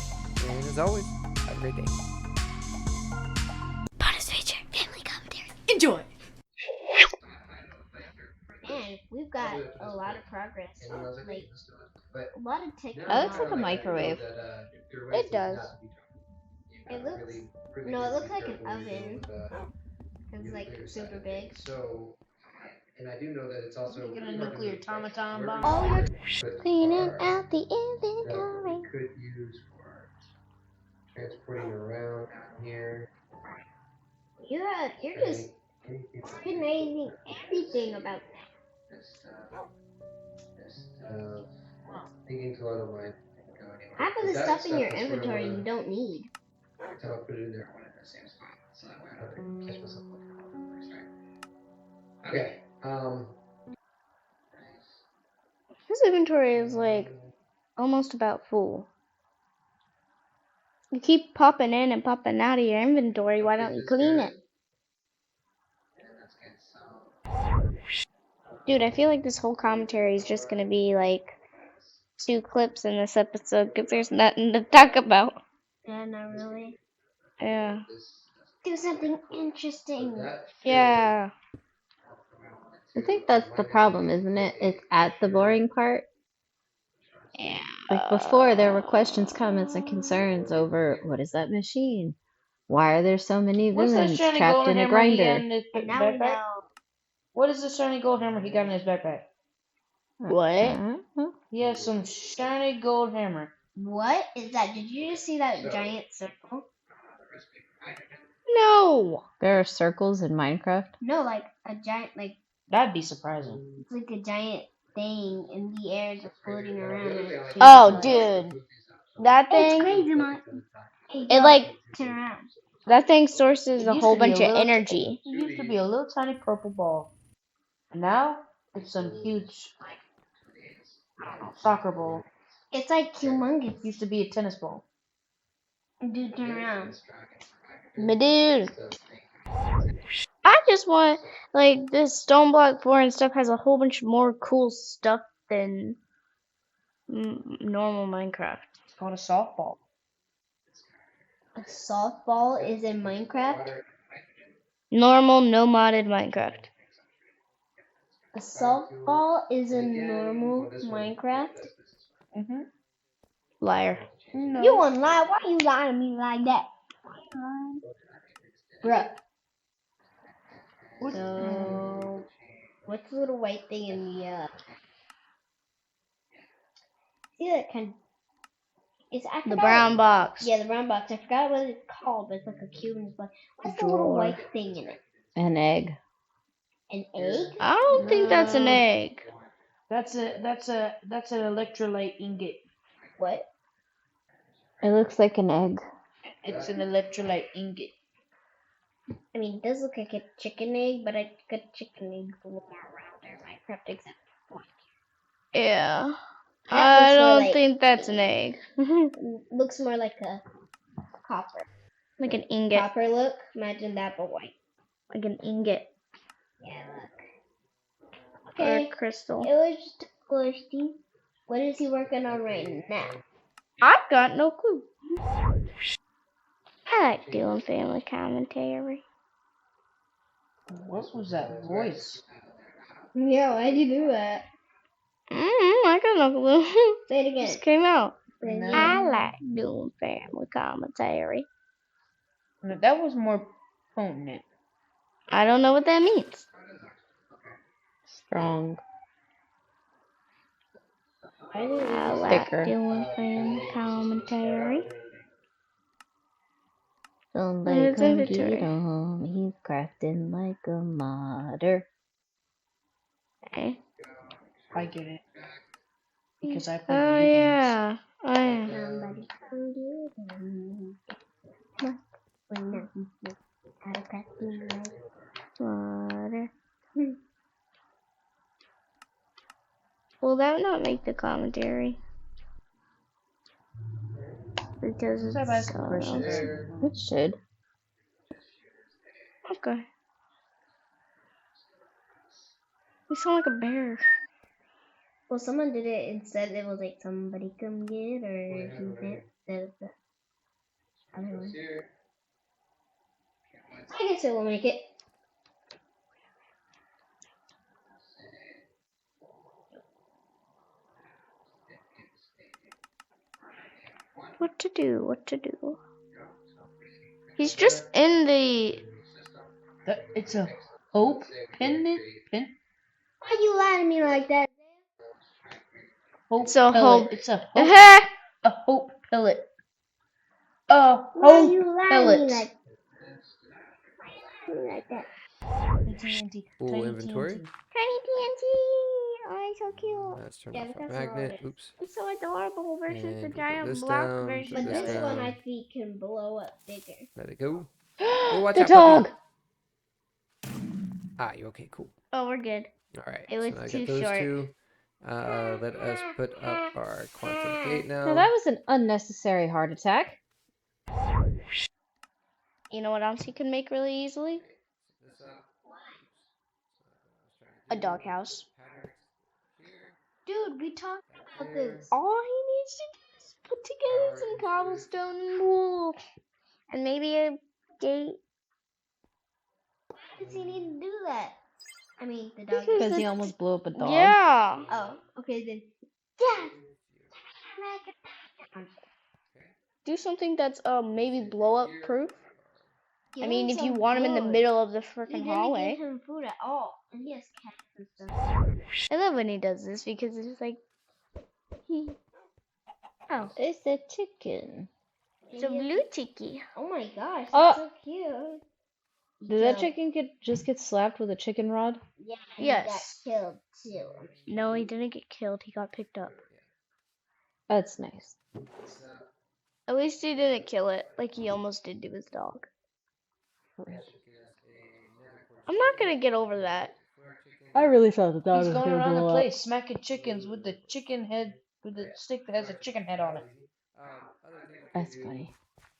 And as always, have a great day. Bonus feature, family commentary. Enjoy! And we've got a lot of progress. Like, a lot of technology. That looks like a microwave. It does. It looks... No, it looks like an oven. It's like super big. So, and I do know that it's also Get a nuclear automaton bomb. Oh, you're cleaning out the inventory. Could use for transporting around out here. You're just organizing everything about that. Thinking to a lot of mine. Half of the stuff in your inventory you don't need. So I'll put it in there one at the same spot. So I don't catch myself looking for it. Okay. This inventory is like almost about full. You keep popping in and popping out of your inventory. Why don't you clean it? Dude, I feel like this whole commentary is just gonna be like 2 clips in this episode because there's nothing to talk about. Yeah, not really. Yeah. Do something interesting. Yeah. I think that's the problem, isn't it? It's at the boring part. Yeah. Like before, there were questions, comments, and concerns over what is that machine? Why are there so many What's that villains shiny trapped gold in a hammer he got grinder? in his And now we backpack? know. What is the shiny gold hammer he got in his backpack? What? He has some shiny gold hammer. What is that? Did you just see that giant circle? No! There are circles in Minecraft. No, like a giant, like, That'd be surprising. it's like a giant thing in the air just floating around. Oh, dude. That thing, it like, turn around. That thing sources It a used whole to be bunch a of little- energy. It used to be a little tiny purple ball. And now it's some huge, like, I don't know, soccer ball. It's like humongous. It used to be a tennis ball. Dude, turn around. But dude, I just want, like, this Stoneblock 4 and stuff has a whole bunch more cool stuff than normal Minecraft. It's called a softball. A softball is in Minecraft? Normal, no modded Minecraft. A softball is in normal Minecraft? Mm-hmm. Liar. No. You wouldn't lie. Why you lying to me like that? Why you lying? Bruh. So, what's the little white thing in the, see that kind of, it's the brown box. Yeah, the brown box. I forgot what it's called, but it's like a cube and it's like, what's the little white thing in it? An egg. An egg? I don't think that's an egg. That's an electrolyte ingot. What? It looks like an egg. It's an electrolyte ingot. I mean, it does look like a chicken egg, but I got chicken eggs a little more around there. Minecraft except for yeah. I don't think that's an egg. Looks more like a copper. Like an ingot. Copper look? Imagine that, but white. Like an ingot. Yeah, look. Okay. Or a crystal. It was just a question. What is he working on right now? I've got no clue. I like doing family commentary. What was that voice? Yeah, why'd you do that? I got no clue. Say it again. Just came out. No. I like doing family commentary. That was more potent. I don't know what that means. Strong. I like Thicker. doing family commentary. Somebody It's come inventory. get him. He's crafting like a modder. Okay. I get it. Because I play Oh video games. yeah. Somebody come get me. When nothing out of cracking like water. Will that not make the commentary? Because Stop it's asking questions. It should. okay. You sound like a bear. Well, someone did it and said it was like somebody come get or something. Instead of the other one. I guess it will make it. What to do? What to do? He's just in the. It's a hope pendant. Why you lying to me like that? Hope So pellet. hope. It's a hope pellet. A Why hope you lying pellet. like that? TNT. Full Tiny inventory. TNT. Tiny TNT. Oh, he's so cute. Let's turn Yeah, off look our how small it magnet. is. Oops. It's so adorable versus And the we'll put giant this block down, version. put But this this one down. I think can blow up bigger. Let it go. Oh, watch The out, puppy. dog! Ah, you okay? Cool. Oh, we're good. All right. It was so now I too got those short. two. Let us put up our quantum gate Now now. that was an unnecessary heart attack. You know what else you can make really easily? A doghouse. Dude, we talked about this. All he needs to do is put together some cobblestone and wool. And maybe a gate. Why does he need to do that? I mean, the dog. Because he almost blew up a dog. Yeah. Oh, okay then. Yeah. Do something that's maybe blow up proof. I mean, if you want him in the middle of the freaking hallway. Give him food at all, and he has cats and stuff. I love when he does this because it's just like, oh, It's a chicken. it's a blue chicky. Oh my gosh, Oh. that's so cute. Did that chicken just get slapped with a chicken rod? Yeah. Yes. He got killed too. No, he didn't get killed. He got picked up. That's nice. At least he didn't kill it, like he almost did to his dog. I'm not gonna get over that. I really thought the dog He's was going gonna around the blow up. place smacking chickens with the chicken head, with the stick that has a chicken head on it. That's funny.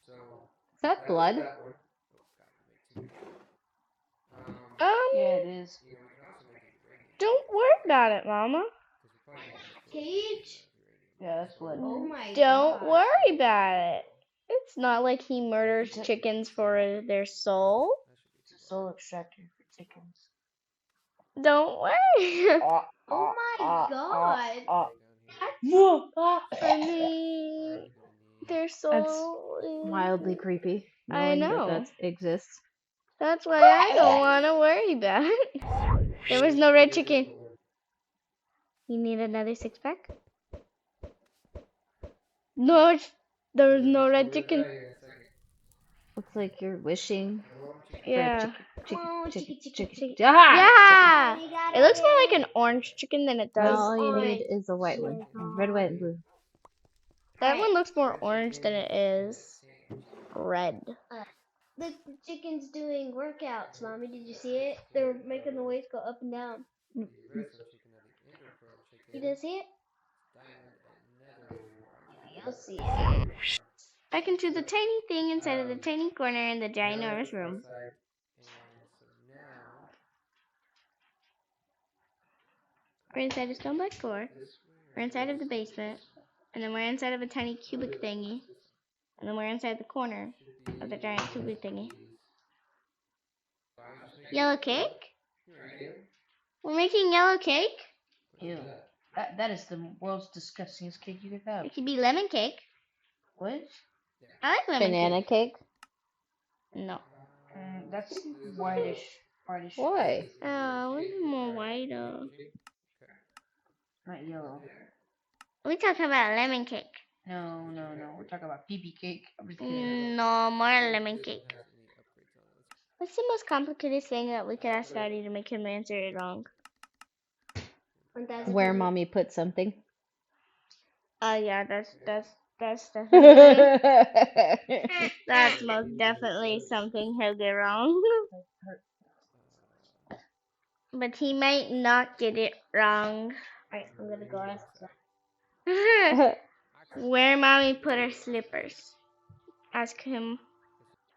Is that blood? Yeah, it is. Don't worry about it, Mama. Cage? Yeah, that's blood. Oh my Don't worry about it. It's not like he murders chickens for their soul. It's a soul extractor for chickens. Don't worry. Oh my god. I mean, their soul is... Wildly creepy. I Knowing know. that exists. That's why I don't want to worry about it. There was no red chicken. You need another 6-pack? No, there was no red chicken. Looks like you're wishing Yeah. for a chicken. Yeah. It looks more like an orange chicken than it No, does. all you need is a white one. Red, white, and blue. That one looks more orange than it is red. Look, the chicken's doing workouts, Mommy. Did you see it? They're making the waves go up and down. You didn't see it? You'll see it. Back into the tiny thing inside of the tiny corner in the ginormous room. We're inside a Stoneblock floor. We're inside of the basement. And then we're inside of a tiny cubic thingy. And then we're inside the corner of the giant cubic thingy. Yellow cake? We're making yellow cake? Ew. That is the world's disgustingest cake you could have. It could be lemon cake. What? I like lemon Banana cake? No. That's whitish. Why? Oh, a little more white. Not yellow. We're talking about lemon cake. No. We're talking about pee cake. I'm just kidding. No, more lemon cake. What's the most complicated thing that we could ask Daddy to make him answer it wrong? Where mommy put something? Yeah, that's definitely that's most definitely something he'll get wrong. But he might not get it wrong. Alright, I'm gonna go ask where mommy put her slippers. Ask him.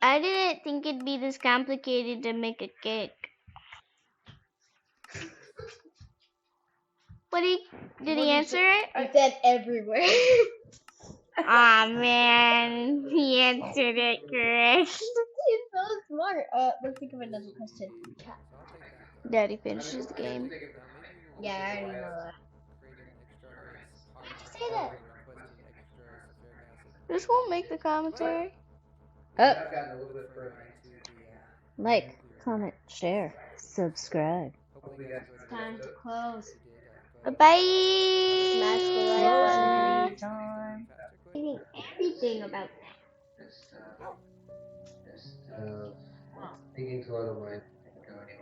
I didn't think it'd be this complicated to make a cake. Did he answer it? I said everywhere. Aw man, he answered it correct. He's so smart. Let's think of another question. Daddy finishes the game. Yeah, I already know that. Why'd you say that? This won't make the commentary. Up. Like, comment, share, subscribe. It's time to close. Bye. Smash the like button. Time. Everything about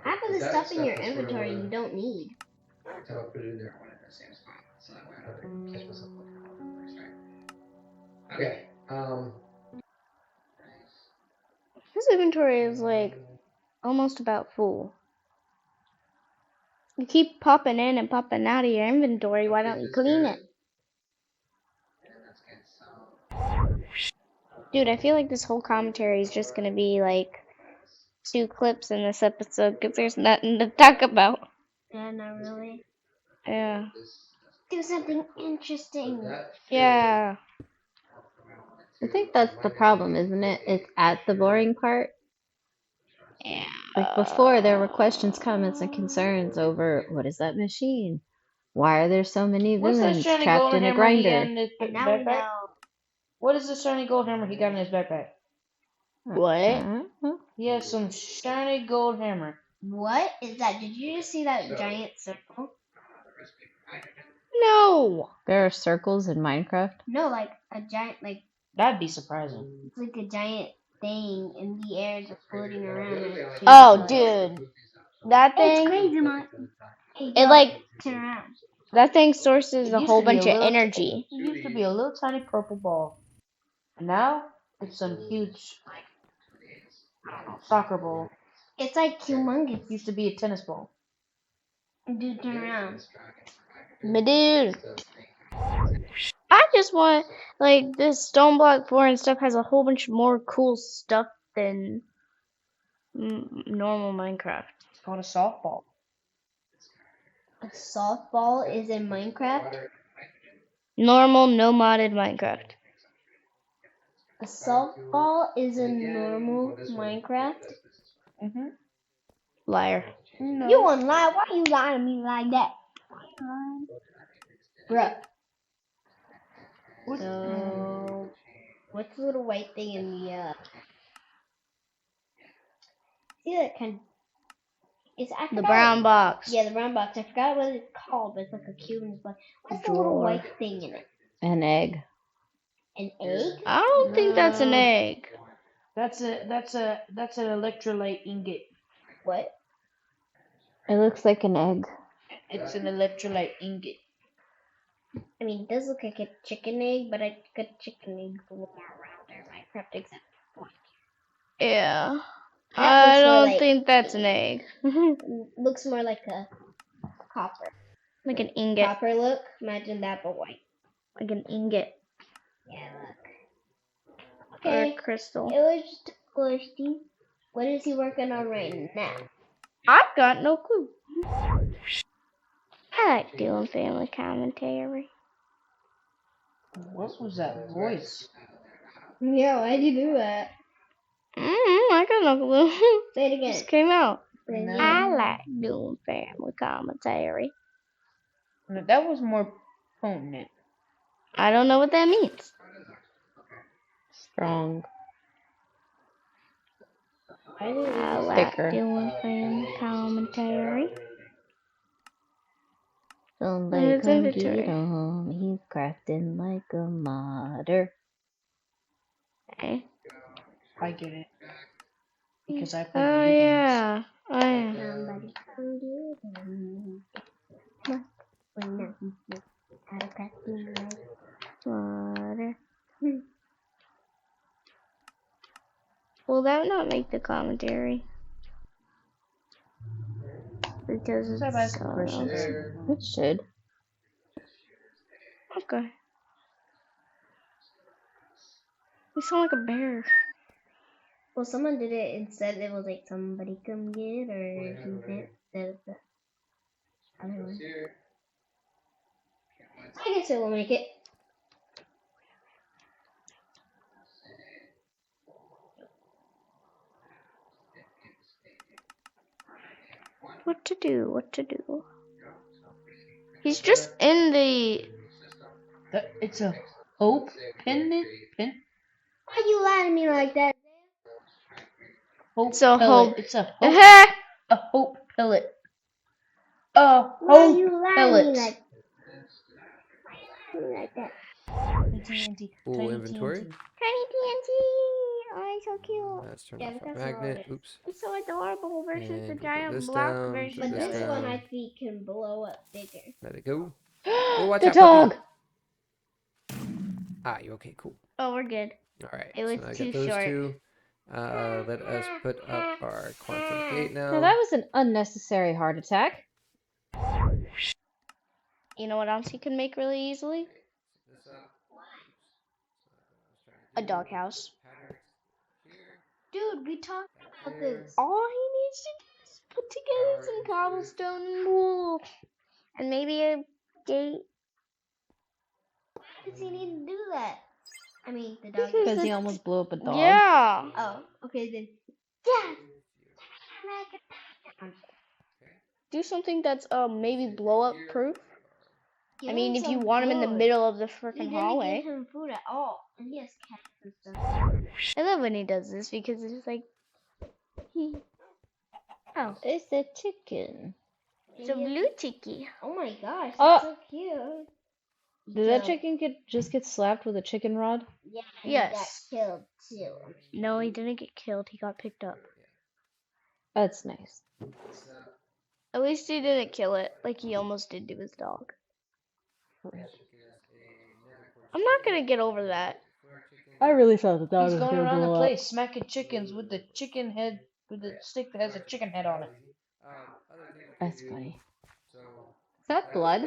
half of the stuff in your inventory you don't need. His inventory is like almost about full. You keep popping in and popping out of your inventory. Why don't you clean it? Dude, I feel like this whole commentary is just gonna be like 2 clips in this episode because there's nothing to talk about. Yeah, not really. Yeah. Do something interesting. Yeah. I think that's the problem, isn't it? It's at the boring part. Yeah. Like before, there were questions, comments, and concerns over what is that machine? Why are there so many What's that villains shiny trapped gold in a hammer he got grinder? in his And now we backpack? know. What is the shiny gold hammer he got in his backpack? What? He has some shiny gold hammer. What is that? Did you just see that giant circle? No. There are circles in Minecraft. No, like a giant, like That'd be surprising. it's like a giant thing in the air just floating around. Oh, dude, that thing. It's crazy, man. It like turn around. That thing sources a whole bunch of energy. It used to be a little tiny purple ball. And now it's some huge, soccer ball. It's like humongous. It used to be a tennis ball. Dude, turn around. But dude, I just want like this Stoneblock 4 and stuff has a whole bunch more cool stuff than normal Minecraft. It's called a softball. A softball is in Minecraft? Normal, no modded Minecraft. A softball is in normal Minecraft? Mm-hmm. Liar. No. You wouldn't lie. Why you lying to me like that? Bruh. So, what's the little white thing in the, see that kind of, it's actually the brown box. Yeah, the brown box. I forgot what it's called, but it's like a cube and it's like, what's the little white thing in it? An egg. An egg? I don't think that's an egg. That's an electrolyte ingot. What? It looks like an egg. It's an electrolyte ingot. I mean, it does look like a chicken egg, but I got chicken eggs a little more rounder. Minecraft except point. Yeah. I don't think that's an egg. Looks more like a copper. Like an ingot. Copper look? Imagine that, but white. Like an ingot. Yeah, look. Okay. Or a crystal. It was just a question. What is he working on right now? I've got no clue. I like doing family commentary. What was that voice? Yeah, why'd you do that? I got no clue. Say it again. Just came out. No. I like doing family commentary. No, that was more potent. I don't know what that means. Strong. I like Thicker. doing family commentary. Somebody It's come inventory. get him. He's crafting like a modder. Okay. I get it. Because I play Oh video games. yeah. Oh yeah. Somebody Somebody come get him. water. Will that not make the commentary? Because Let's have it's ask a question else. there. It should. Okay. You sound like a bear. Well, someone did it and said it was like somebody come get it, or he meant the other one. I guess it will make it. What to do? What to do? He's just in the. It's a hope pendant. Why are you lying to me like that? Hope It's a pellet. hope. It's a hope. A hope pellet. A Why are hope you lying to pellet. me like that? TNT. Full Tiny inventory. TNT. Tiny TNT. Oh, it's so cute. Let's turn Yeah, off but our that's not all magnet. it is. Oops. It's so adorable versus And the we'll put giant this block down, version put But this of this it. one down. I think can blow up bigger. Let it go. Oh, watch The out, puppy. dog. Ah, you okay? Cool. Oh, we're good. All right. It was so now I too got those short. two. Let us put up our quantum gate now. Now that was an unnecessary heart attack. You know what else you can make really easily? A doghouse. Dude, we talked about this. All he needs to do is put together some cobblestone and wool. And maybe a gate. Why does he need to do that? I mean, the dog. Because Because he it's- almost blew up a dog. Yeah. Oh, okay then. Yeah. Do something that's maybe blow up proof. Give I mean, him if you some want him in the food. middle of the You freaking didn't hallway. give him food at all, and he has cats and stuff. I love when he does this because it's like, oh, It's a chicken. it's a blue chicky. Oh my gosh, Oh. that's so cute. Did that Killed. chicken just get slapped with a chicken rod? Yeah, and Yes. he got killed too. No, he didn't get killed. He got picked up. That's nice. At least he didn't kill it like he almost did to his dog. I'm not gonna get over that. I really thought the dog He's was going gonna around the blow up. place smacking chickens with the chicken head, with the stick that has a chicken head on it. That's funny. Is that blood?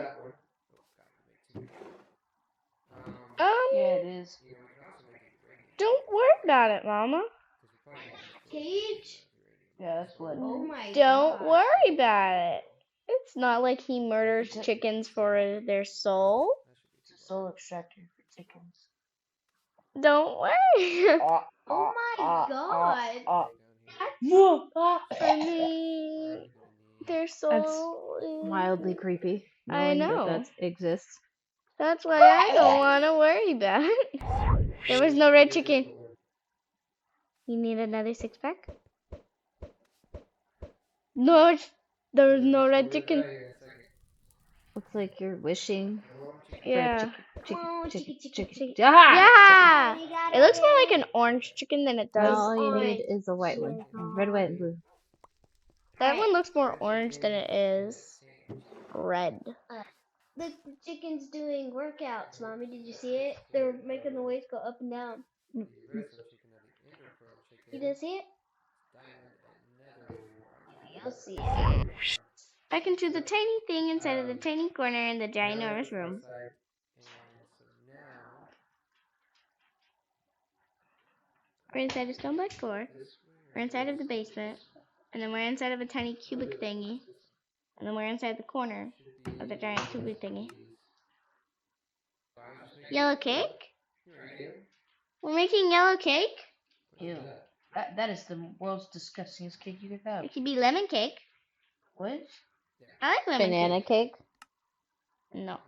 Yeah, it is. Don't worry about it, Mama. Cage? Yeah, that's blood. Oh my Don't gosh. worry about it. It's not like he murders chickens for their soul. It's a soul extractor for chickens. Don't worry. Oh my god. I mean, their soul is... Mildly creepy. I Knowing know. that exists. That's why I don't want to worry about it. There was no red chicken. You need another 6-pack? No, there was no red chicken. Looks like you're wishing Yeah. for a chicken. Oh, Chicken. chicken. Chicken. Ah! Yeah. It looks more like an orange chicken than it No, does. all you orange. need is a white one. Red, white, and blue. That one looks more orange than it is red. Look, the chicken's doing workouts, Mommy. Did you see it? They're making the waves go up and down. You didn't see it? You'll see it. Back into the tiny thing inside of the tiny corner in the ginormous room. We're inside a Stoneblock door. We're inside of the basement. And then we're inside of a tiny cubic thingy. And then we're inside the corner of the giant cubic thingy. Yellow cake? We're making yellow cake? Ew. That is the world's disgustingest cake you could have. It could be lemon cake. What? I like lemon Banana cake? No.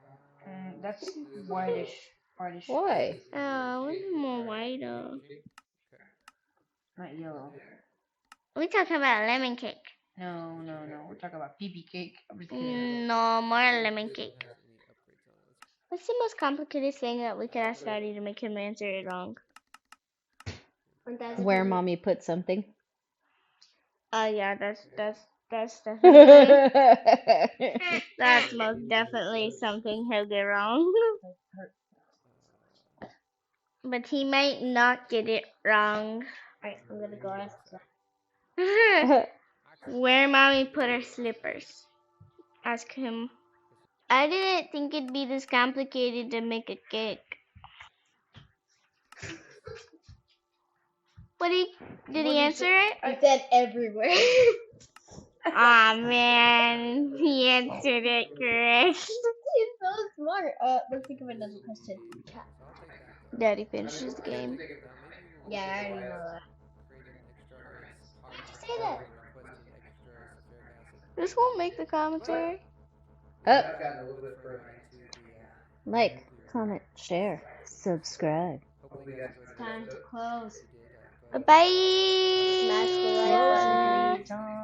That's whitish. Why? Oh, I want more white. Not yellow. We talking about lemon cake. No. We're talking about pee cake. I'm just kidding. No, more lemon cake. What's the most complicated thing that we could ask Daddy to make him answer it wrong? Where mommy put something. Oh yeah, that's definitely that's most definitely something he'll get wrong. but he might not get it wrong. Alright, I'm gonna go ask that. Where mommy put her slippers? Ask him. I didn't think it'd be this complicated to make a cake. Did he answer it? I said everywhere. Aw man, he answered it correct. He's so smart. Let's think of another question. Daddy finishes the game. Yeah, I already know that. Why'd you say that? This won't make the commentary. Up. Like, comment, share, subscribe. It's time to close. Bye. Smash the like button, please.